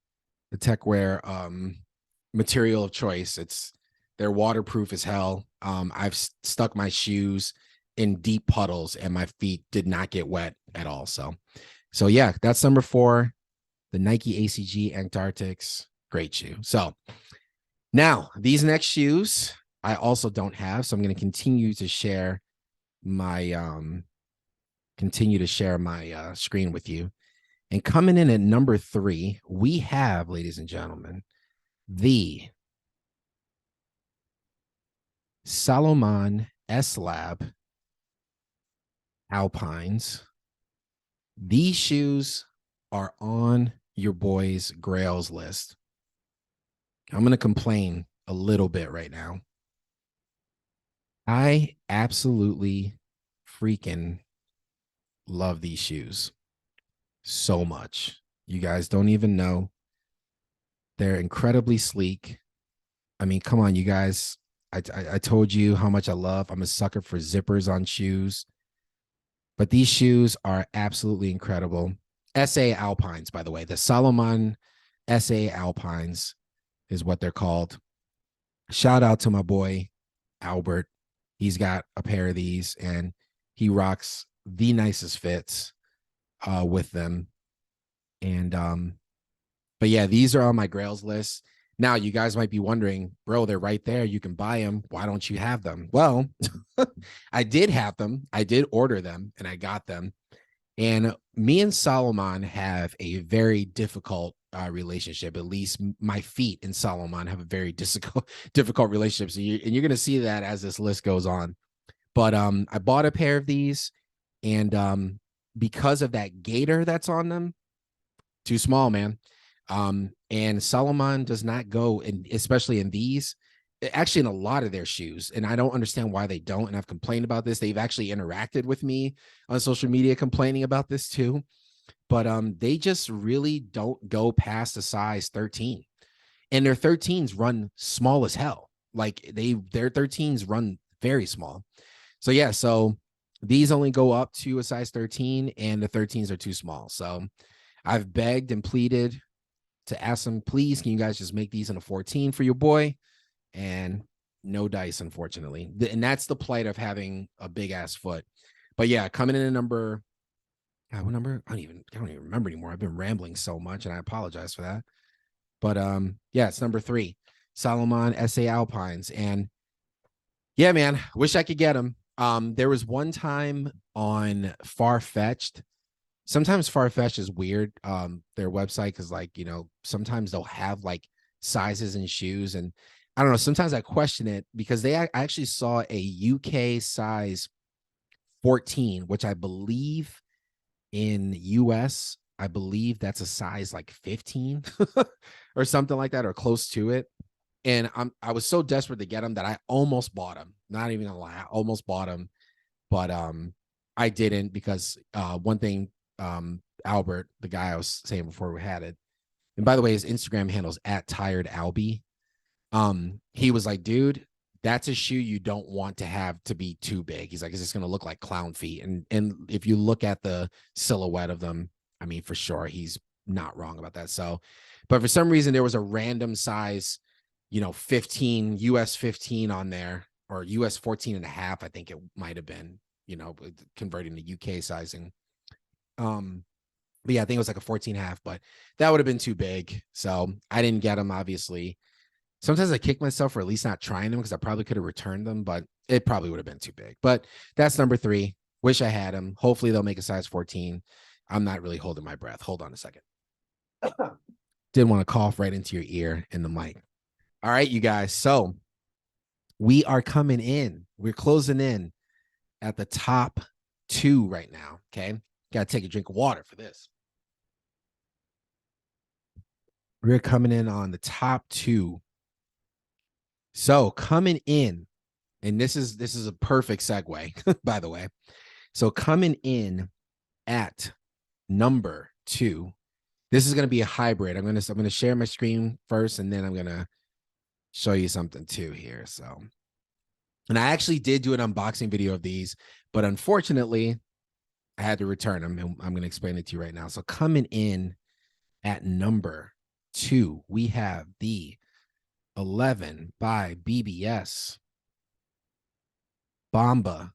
material of choice. They're waterproof as hell. I've stuck my shoes in deep puddles and my feet did not get wet at all. So yeah, that's number 4, the Nike ACG Antarctics. Great shoe. So now these next shoes I also don't have, so I'm going to continue to share my screen with you. And coming in at number 3, we have, ladies and gentlemen, the Salomon S Lab Alpines. These shoes are on your boy's Grails list. I'm going to complain a little bit right now. I absolutely freaking love these shoes so much. You guys don't even know. They're incredibly sleek. I mean, come on, you guys. I told you how much I love. I'm a sucker for zippers on shoes. But these shoes are absolutely incredible. SA Alpines, by the way. The Salomon SA Alpines is what they're called. Shout out to my boy, Albert. He's got a pair of these, and he rocks the nicest fits with them. And but yeah, these are on my Grails list. Now, you guys might be wondering, bro, they're right there. You can buy them. Why don't you have them? Well, I did have them. I did order them, and I got them. And me and Salomon have a very difficult relationship. At least my feet and Salomon have a very difficult relationship. So you're going to see that as this list goes on. But I bought a pair of these, and because of that gator that's on them, too small, man. And Salomon does not go, and especially in these, actually in a lot of their shoes, and I don't understand why they don't. And I've complained about this. They've actually interacted with me on social media complaining about this too. But they just really don't go past a size 13, and their 13s run small as hell. Like their 13s run very small. So yeah, so these only go up to a size 13, and the 13s are too small. So I've begged and pleaded to ask them, please, can you guys just make these in a 14 for your boy? And no dice, unfortunately. And that's the plight of having a big ass foot. But yeah, coming in at number, what number? I don't even remember anymore. I've been rambling so much, and I apologize for that. But yeah, it's number 3, Salomon SA Alpines. And yeah, man, wish I could get them. There was one time on Farfetched. Sometimes Farfetch is weird, their website, because sometimes they'll have like sizes and shoes, and I don't know, sometimes I question it because I actually saw a UK size 14, which I believe in US, I believe that's a size like 15 or something like that, or close to it. And I was so desperate to get them that I almost bought them. Not even gonna lie, I almost bought them, but I didn't because one thing, Albert, the guy I was saying before we had it, and by the way, his Instagram handle's @tiredalby. He was like, dude, that's a shoe you don't want to have to be too big. He's like, it's just gonna look like clown feet. And if you look at the silhouette of them, I mean, for sure, he's not wrong about that. So, but for some reason, there was a random size, 15, US 15 on there, or US 14 and a half, I think it might have been, converting to UK sizing. But yeah, I think it was like a 14 and a half, but that would have been too big. So I didn't get them, obviously. Sometimes I kick myself for at least not trying them because I probably could have returned them, but it probably would have been too big. But that's number 3. Wish I had them. Hopefully they'll make a size 14. I'm not really holding my breath. Hold on a second. Didn't want to cough right into your ear in the mic. All right, you guys. So we are coming in. We're closing in at the top 2 right now. Okay. Got to take a drink of water for this. We're coming in on the top 2. So coming in, and this is a perfect segue, by the way. So coming in at number 2, this is going to be a hybrid. I'm going to share my screen first, and then I'm going to show you something too here. So, and I actually did do an unboxing video of these, but unfortunately I had to return them, and I'm going to explain it to you right now. So coming in at number 2, we have the 11 by BBS Bomba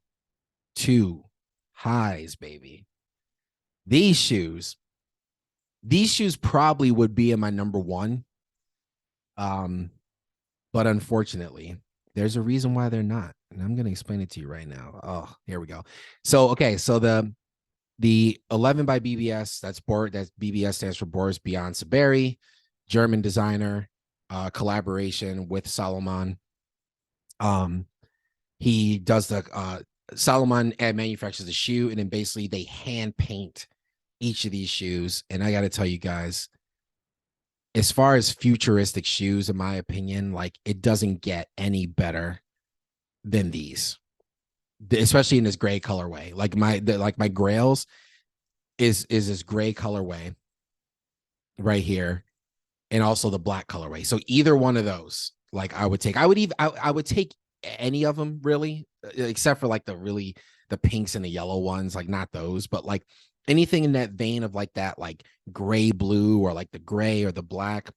2 highs, baby. These shoes probably would be in my number 1. But unfortunately, there's a reason why they're not. And I'm going to explain it to you right now. Oh, here we go. So, okay. So the 11 by BBS, that's BBS stands for Boris Beyond Saberi, German designer, collaboration with Salomon. He does the Salomon manufactures the shoe, and then basically they hand paint each of these shoes. And I got to tell you guys, as far as futuristic shoes, in my opinion, like, it doesn't get any better than these, especially in this gray colorway. Like my Grails is this gray colorway right here, and also the black colorway. So either one of those, like, I would take. I would take any of them, really, except for like the pinks and the yellow ones, like not those, but like anything in that vein of like that, like gray blue, or like the gray or the black,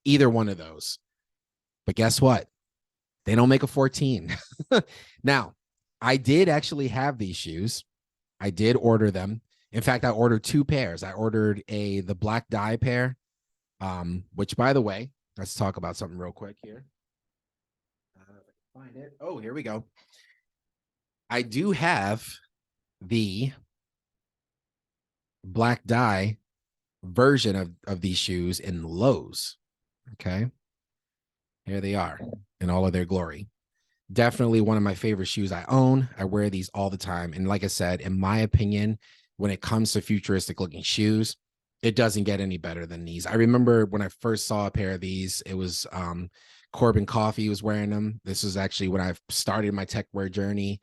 either one of those. But guess what? They don't make a 14. Now, I did actually have these shoes. I did order them. In fact, I ordered 2 pairs. I ordered the black dye pair, which, by the way, let's talk about something real quick here. If I can find it. Oh, here we go. I do have the black dye version of these shoes in Lowe's. Okay. Here they are in all of their glory. Definitely one of my favorite shoes I own. I wear these all the time. And like I said, in my opinion, when it comes to futuristic looking shoes, it doesn't get any better than these. I remember when I first saw a pair of these, it was Corbin Coffee was wearing them. This was actually when I started my Techwear journey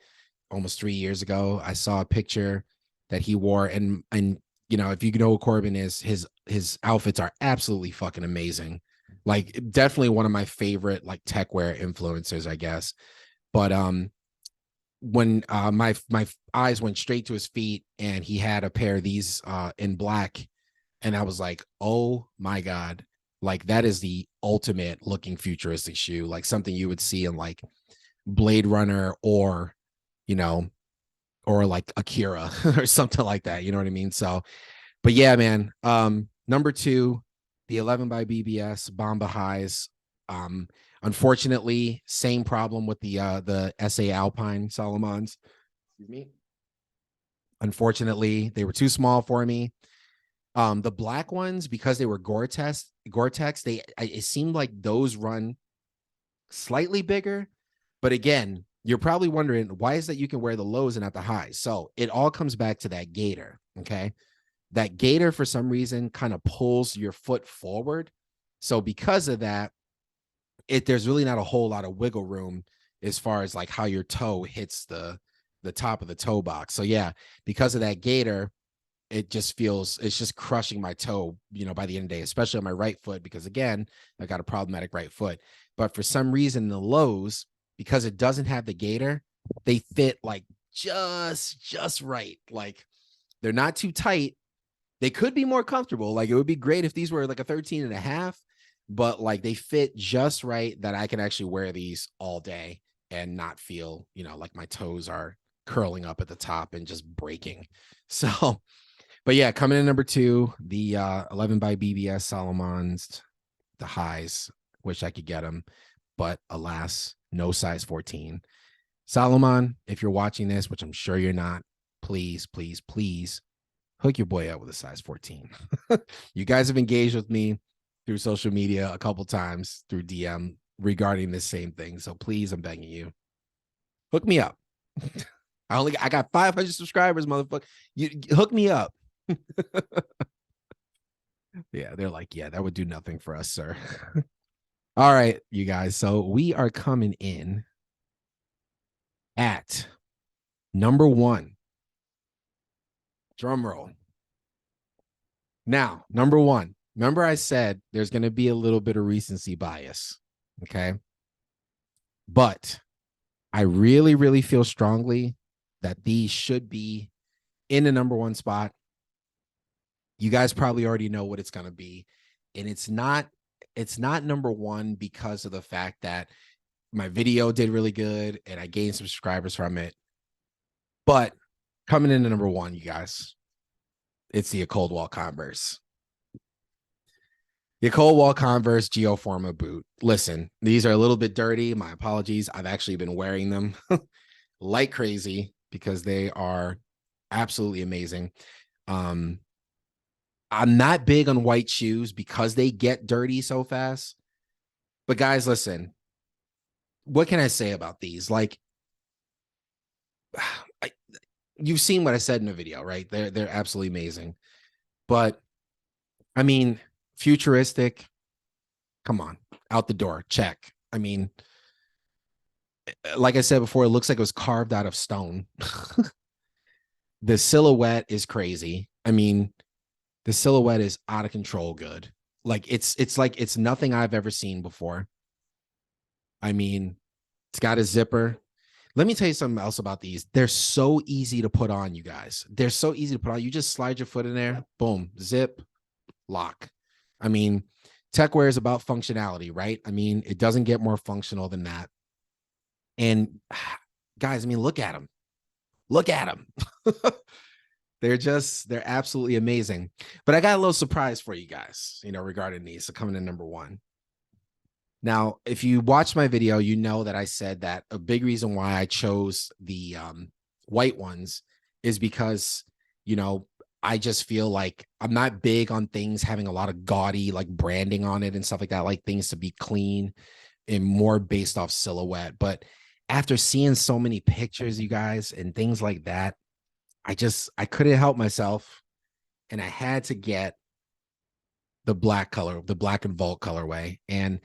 almost 3 years ago. I saw a picture that he wore, and if you know who Corbin is, his outfits are absolutely fucking amazing. Like, definitely one of my favorite like Techwear influencers, I guess. But when my eyes went straight to his feet, and he had a pair of these in black, and I was like, oh my God, like, that is the ultimate looking futuristic shoe, like something you would see in like Blade Runner, or or like Akira or something like that. You know what I mean? So, but yeah, man. Number 2, the 11 by BBS Bomba highs. Unfortunately, same problem with the Acg Alpine Salomons. Excuse me. Unfortunately, they were too small for me. The black ones, because they were Gore-Tex, it seemed like those run slightly bigger. But again, you're probably wondering, why is that you can wear the lows and not the highs? So it all comes back to that gaiter. Okay. That gaiter, for some reason, kind of pulls your foot forward. So because of that, there's really not a whole lot of wiggle room as far as like how your toe hits the top of the toe box. So yeah, because of that gaiter, it's just crushing my toe, by the end of the day, especially on my right foot, because again, I got a problematic right foot. But for some reason, the lows, because it doesn't have the gaiter, they fit like just right. Like, they're not too tight, They could be more comfortable. Like, it would be great if these were like a 13 and a half, but like they fit just right that I can actually wear these all day and not feel, you know, like my toes are curling up at the top and just breaking. So, but yeah, coming in number 2, the 11 by BBS Salomons, the highs. Wish I could get them, but alas, no size 14. Salomon, if you're watching this, which I'm sure you're not, please, please, please hook your boy up with a size 14. You guys have engaged with me through social media a couple times through DM regarding this same thing. So please, I'm begging you, hook me up. I got 500 subscribers, motherfucker. You hook me up. Yeah, they're like, yeah, that would do nothing for us, sir. All right, you guys. So we are coming in at number 1. Drum roll. Now, number 1. Remember I said there's going to be a little bit of recency bias. Okay. But I really, really feel strongly that these should be in the number 1 spot. You guys probably already know what it's going to be. And it's not number 1 because of the fact that my video did really good and I gained some subscribers from it. But coming into number 1, you guys, it's the Cold Wall Converse. The Cold Wall Converse Geoforma boot. Listen, these are a little bit dirty. My apologies. I've actually been wearing them like crazy because they are absolutely amazing. I'm not big on white shoes because they get dirty so fast. But guys, listen, what can I say about these? Like, you've seen what I said in the video, right? They're absolutely amazing. But I mean, Futuristic, come on, out the door, check. I mean, like I said before, it looks like it was carved out of stone. The silhouette is crazy. I mean, the silhouette is out of control good. Like it's nothing I've ever seen before. I mean, it's got a zipper. Let me tell you something else about these. They're so easy to put on, you guys. They're so easy to put on. You just slide your foot in there, boom, zip, lock. I mean, Techwear is about functionality, right? I mean, it doesn't get more functional than that. And guys, I mean, look at them. Look at them. They're absolutely amazing. But I got a little surprise for you guys, you know, regarding these. So coming in number 1. Now, if you watch my video, you know that I said that a big reason why I chose the white ones is because, you know, I just feel like I'm not big on things having a lot of gaudy like branding on it and stuff like that. I like things to be clean and more based off silhouette. But after seeing so many pictures, you guys, and things like that, I couldn't help myself. And I had to get the black color, the black and vault colorway. And,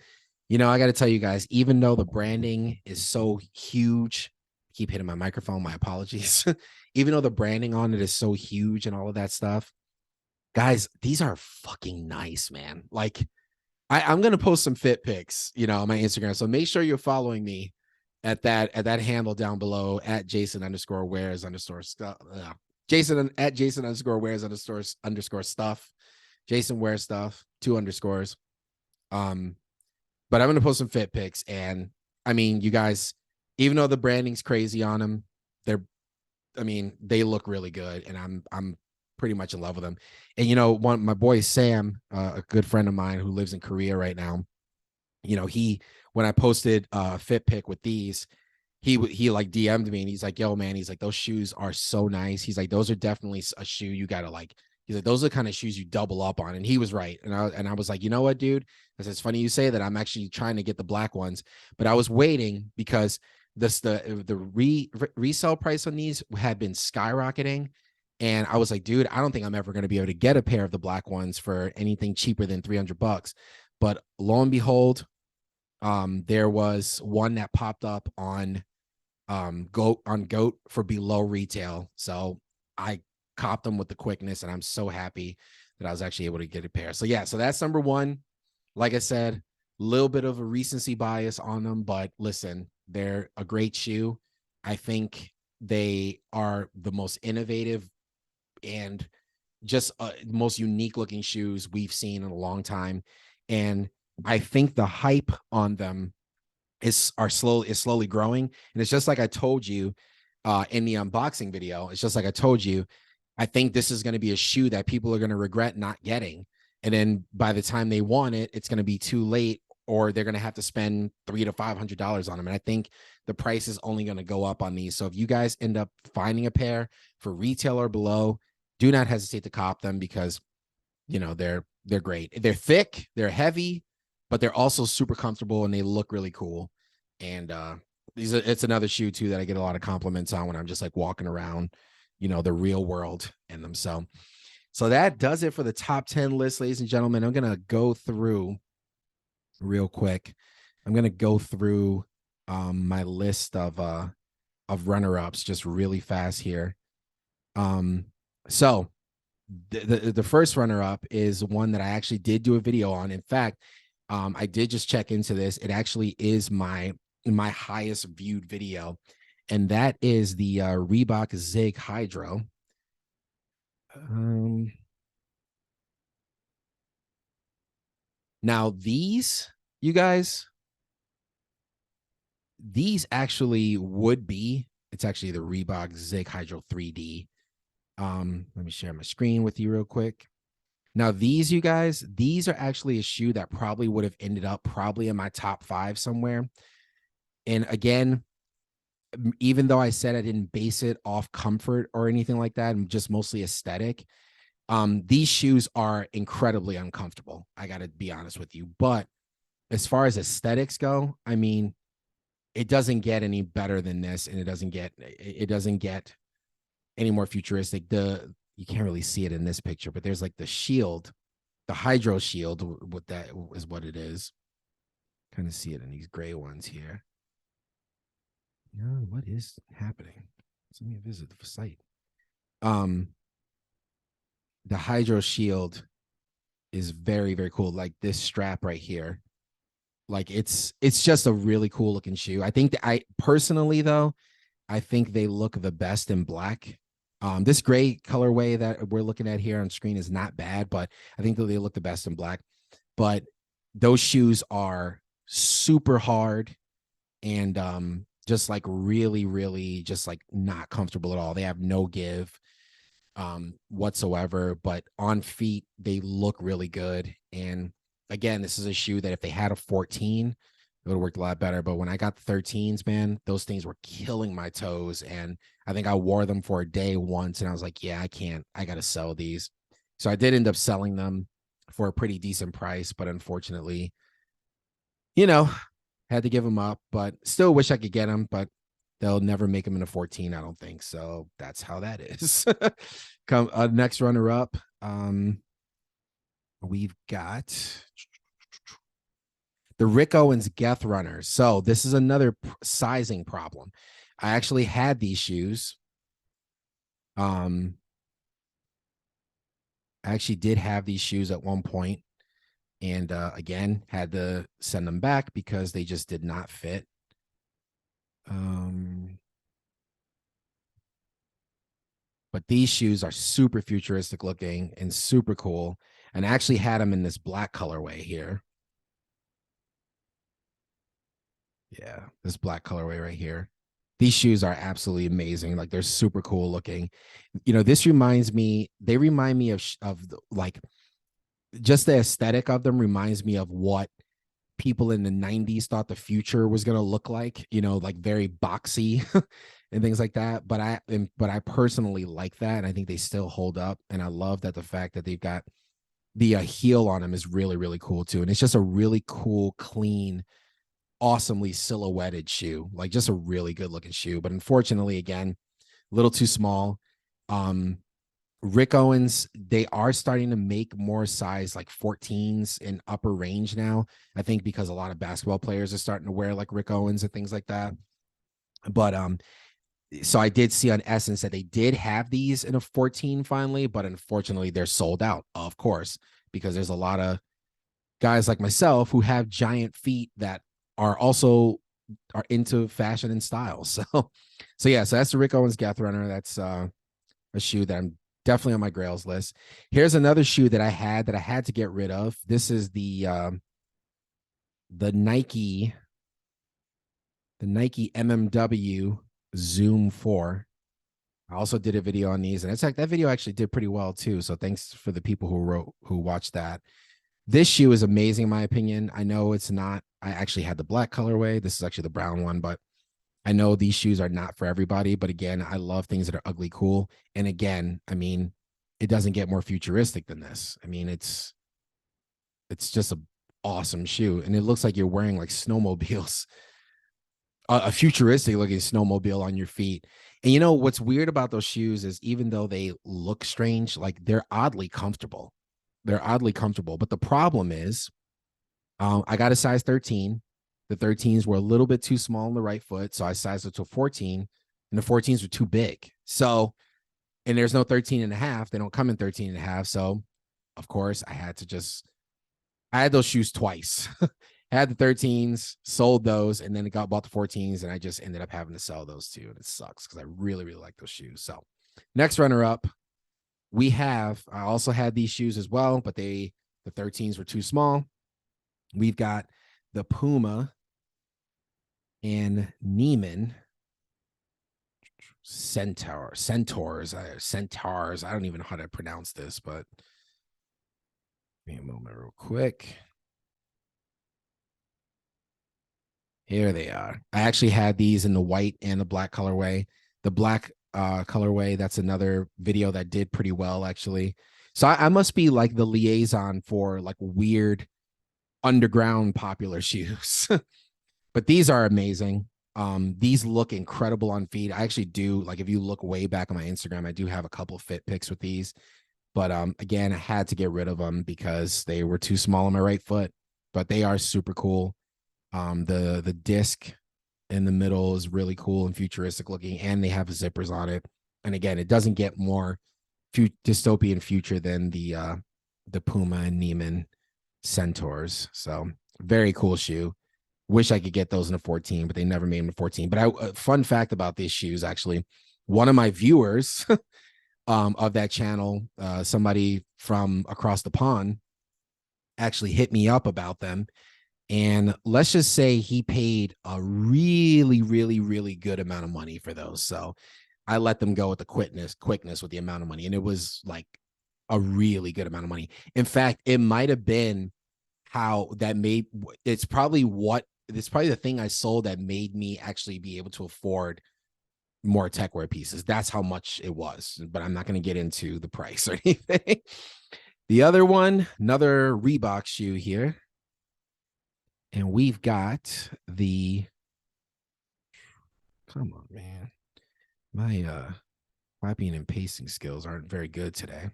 you know, I got to tell you guys, even though the branding is so huge, I keep hitting my microphone, my apologies. Even though the branding on it is so huge and all of that stuff, guys, these are fucking nice, man. Like, I'm going to post some fit pics, you know, on my Instagram. So make sure you're following me at that handle down below at Jason_wears_ Jason at Jason_wears_ stuff. Jason wears stuff, 2 underscores. But I'm going to post some fit pics. And I mean, you guys, even though the branding's crazy on them, they look really good. And I'm pretty much in love with them. And, you know, my boy, Sam, a good friend of mine who lives in Korea right now, you know, when I posted a fit pic with these, he like DM'd me and he's like, yo, man, he's like, those shoes are so nice. He's like, those are definitely a shoe you got to like, he's like, those are the kind of shoes you double up on. And he was right. And I was like, you know what, dude? I said, it's funny you say that. I'm actually trying to get the black ones, but I was waiting because the resale price on these had been skyrocketing. And I was like, dude, I don't think I'm ever going to be able to get a pair of the black ones for anything cheaper than $300. But lo and behold, there was one that popped up on GOAT for below retail. So I copped them with the quickness, and I'm so happy that I was actually able to get a pair. So yeah, so that's number 1. Like I said, a little bit of a recency bias on them, but listen, they're a great shoe. I think they are the most innovative and just the most unique looking shoes we've seen in a long time. And I think the hype on them is slowly growing. And it's just like I told you in the unboxing video. It's just like I told you, I think this is going to be a shoe that people are going to regret not getting. And then by the time they want it, it's going to be too late, or they're going to have to spend $300 to $500 on them. And I think the price is only going to go up on these. So if you guys end up finding a pair for retail or below, do not hesitate to cop them, because they're great. They're thick, they're heavy, but they're also super comfortable and they look really cool. And it's another shoe too that I get a lot of compliments on when I'm just like walking around, the real world in them. So that does it for the top 10 list, ladies and gentlemen. I'm gonna go through real quick. I'm gonna go through my list of runner-ups just really fast here. So the first runner-up is one that I actually did do a video on. In fact, I did just check into this. It actually is my highest viewed video, and that is the Reebok Zig Hydro. Now these, you guys, these actually would be, it's actually the Reebok Zig Hydro 3D. Let me share my screen with you real quick. Now these, you guys, these are actually a shoe that probably would have ended up probably in my top 5 somewhere. And again, even though I said I didn't base it off comfort or anything like that, I'm just mostly aesthetic, these shoes are incredibly uncomfortable. I got to be honest with you. But as far as aesthetics go, I mean, it doesn't get any better than this, and it doesn't get any more futuristic. You can't really see it in this picture, but there's like the shield, the Hydro shield, what that is, what it is. Kind of see it in these gray ones here. What is happening? Let me visit the site. The Hydro shield is very, very cool. Like this strap right here. Like it's just a really cool looking shoe. I think that I personally, though, I think they look the best in black. This gray colorway that we're looking at here on screen is not bad, but I think that they look the best in black. But those shoes are super hard and just like really, really just like not comfortable at all. They have no give whatsoever, but on feet, they look really good. And again, this is a shoe that if they had a 14, it would have worked a lot better. But when I got the 13s, man, those things were killing my toes. And I think I wore them for a day once and I was like, yeah, I got to sell these. So I did end up selling them for a pretty decent price, but unfortunately, had to give them up, but still wish I could get them, but they'll never make them in a 14, I don't think. So that's how that is. Next runner up, we've got the Rick Owens Geth Runners. So this is another sizing problem. I actually had these shoes. I actually did have these shoes at one point, and again, had to send them back because they just did not fit. But these shoes are super futuristic looking and super cool. And I actually had them in this black colorway here. Yeah, this black colorway right here. These shoes are absolutely amazing. Like they're super cool looking. This reminds me, they remind me of like just the aesthetic of them reminds me of what people in the 90s thought the future was going to look like, like very boxy and things like that. But I personally like that. And I think they still hold up. And I love that the fact that they've got the heel on them is really, really cool too. And it's just a really cool, clean, awesomely silhouetted shoe, like just a really good looking shoe. But unfortunately, again, a little too small. Rick Owens, they are starting to make more size like 14s in upper range now. I think because a lot of basketball players are starting to wear like Rick Owens and things like that. But so I did see on Essence that they did have these in a 14 finally, but unfortunately they're sold out, of course, because there's a lot of guys like myself who have giant feet that are into fashion and style. So yeah, so that's the Rick Owens Geth Runner. That's a shoe that I'm definitely on my grails list. Here's another shoe that I had to get rid of. This is the Nike MMW Zoom 4. I also did a video on these, and it's like that video actually did pretty well too. So thanks for the people who watched that. This shoe is amazing in my opinion. I know it's not. I actually had the black colorway. This is actually the brown one, but I know these shoes are not for everybody. But again, I love things that are ugly cool. And again, I mean, it doesn't get more futuristic than this. I mean, it's just a awesome shoe, and it looks like you're wearing like snowmobiles, a futuristic looking snowmobile on your feet. And you know what's weird about those shoes is even though they look strange, like they're oddly comfortable. They're oddly comfortable. But the problem is, I got a size 13. The 13s were a little bit too small on the right foot, so I sized it to a 14, and the 14s were too big. So, and there's no 13 and a half. They don't come in 13 and a half. So, of course, I had those shoes twice. Had the 13s, sold those, and then it got bought the 14s, and I just ended up having to sell those two. And it sucks because I really, really like those shoes. So, next runner up, I also had these shoes as well, but the 13s were too small. We've got the Puma and Neiman Centaurs. I don't even know how to pronounce this, but give me a moment real quick. Here they are. I actually had these in the white and the black colorway. The black colorway, that's another video that did pretty well, actually. So I must be like the liaison for like weird underground popular shoes. But these are amazing. These look incredible on feet. I actually do, like, if you look way back on my Instagram, I do have a couple fit pics with these. But again, I had to get rid of them because they were too small on my right foot. But they are super cool. The disc in the middle is really cool and futuristic looking, and they have zippers on it. And again, it doesn't get more dystopian future than the Puma and Neiman Centaurs. So very cool shoe. Wish I could get those in a 14, but they never made them a 14. But fun fact about these shoes, actually, one of my viewers of that channel, somebody from across the pond, actually hit me up about them. And let's just say he paid a really, really, really good amount of money for those. So I let them go with the quickness with the amount of money. And it was like a really good amount of money. In fact, it might have been it's probably the thing I sold that made me actually be able to afford more Techwear pieces. That's how much it was, but I'm not going to get into the price or anything. The other one, another Reebok shoe here. And we've got come on, man. My copying and pasting skills aren't very good today.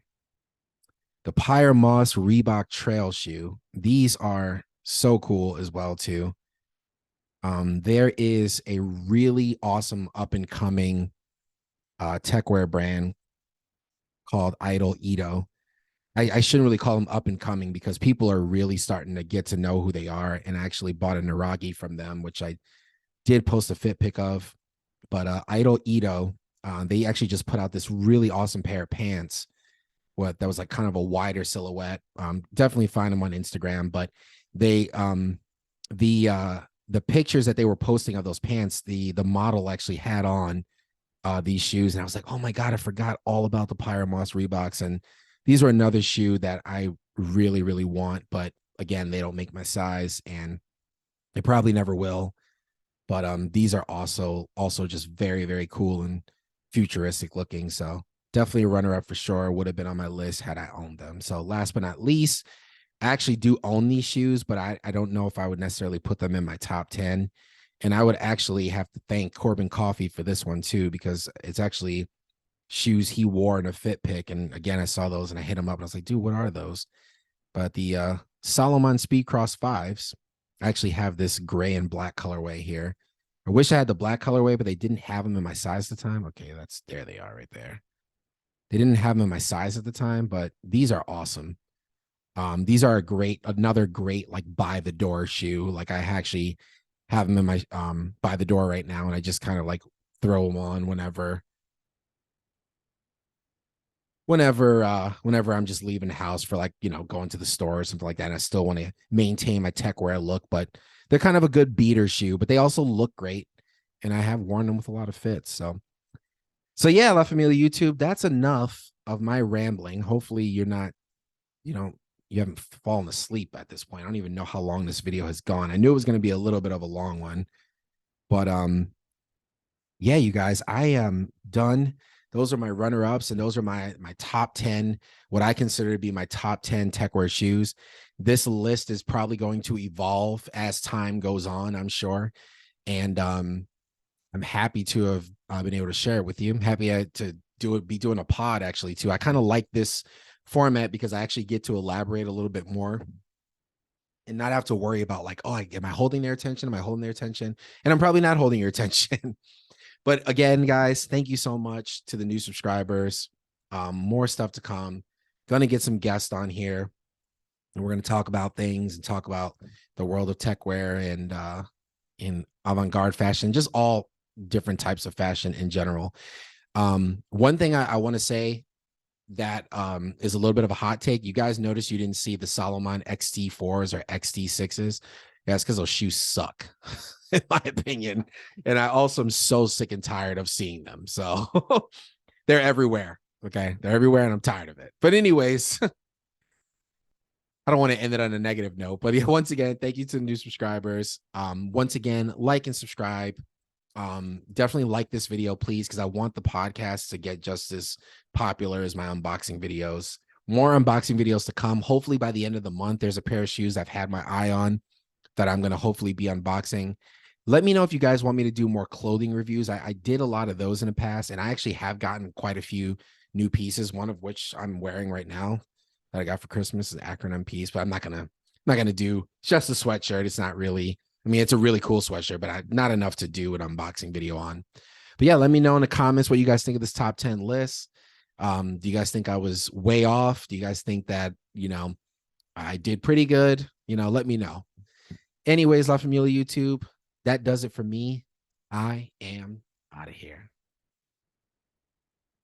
The Pyre Moss Reebok Trail shoe. These are so cool as well, too. There is a really awesome up and coming Techwear brand called Idol. I shouldn't really call them up and coming because people are really starting to get to know who they are. And I actually bought a Naragi from them, which I did post a fit pic of. But Idol, they actually just put out this really awesome pair of pants. That was like kind of a wider silhouette. Definitely find them on Instagram. But they the pictures that they were posting of those pants, the model actually had on these shoes, and I was like, oh my god, I forgot all about the Pyre Moss Reeboks. And these were another shoe that I really, really want, but again, they don't make my size, and they probably never will. But these are also just very, very cool and futuristic looking. So definitely a runner up for sure. Would have been on my list had I owned them. So last but not least, I actually do own these shoes, but I don't know if I would necessarily put them in my top 10. And I would actually have to thank Corbin Coffee for this one too, because it's actually shoes he wore in a fit pick. And again, I saw those and I hit him up and I was like, dude, what are those? But the Salomon Speedcross 5s, I actually have this gray and black colorway here. I wish I had the black colorway, but they didn't have them in my size at the time. Okay, there they are right there. They didn't have them in my size at the time, but these are awesome. These are another great like by the door shoe. Like I actually have them in my by the door right now, and I just kind of like throw them on whenever whenever I'm just leaving the house for like, going to the store or something like that. And I still want to maintain my Techwear look, but they're kind of a good beater shoe, but they also look great. And I have worn them with a lot of fits. So yeah, La Familia YouTube, that's enough of my rambling. Hopefully you're not, you know, you haven't fallen asleep at this point. I don't even know how long this video has gone. I knew it was going to be a little bit of a long one, but yeah, you guys, I am done. Those are my runner-ups, and those are my top 10, what I consider to be my top 10 Techwear shoes. This list is probably going to evolve as time goes on, I'm sure. And I'm happy to have been able to share it with you. I'm happy to be doing a pod actually too. I kind of like this format because I actually get to elaborate a little bit more and not have to worry about like, oh, am I holding their attention? Am I holding their attention? And I'm probably not holding your attention. But again, guys, thank you so much to the new subscribers. More stuff to come. Gonna get some guests on here, and we're gonna talk about things and talk about the world of Techwear and in avant-garde fashion, just all different types of fashion in general. One thing I want to say that is a little bit of a hot take. You guys notice you didn't see the Salomon XT4s or XT6s. That's because those shoes suck, in my opinion. And I also am so sick and tired of seeing them. So they're everywhere. Okay. They're everywhere and I'm tired of it. But anyways, I don't want to end it on a negative note. But yeah, once again, thank you to the new subscribers. Once again, like and subscribe. Definitely like this video, please, because I want the podcast to get just as popular as my unboxing videos. More unboxing videos to come. Hopefully by the end of the month, there's a pair of shoes I've had my eye on that I'm going to hopefully be unboxing. Let me know if you guys want me to do more clothing reviews. I did a lot of those in the past, and I actually have gotten quite a few new pieces, one of which I'm wearing right now that I got for Christmas is an acronym piece, but I'm not gonna do just a sweatshirt. It's not really, I mean, it's a really cool sweatshirt, but not enough to do an unboxing video on. But yeah, let me know in the comments what you guys think of this top 10 list. Do you guys think I was way off? Do you guys think that, I did pretty good? Let me know. Anyways, La Familia YouTube, that does it for me. I am out of here.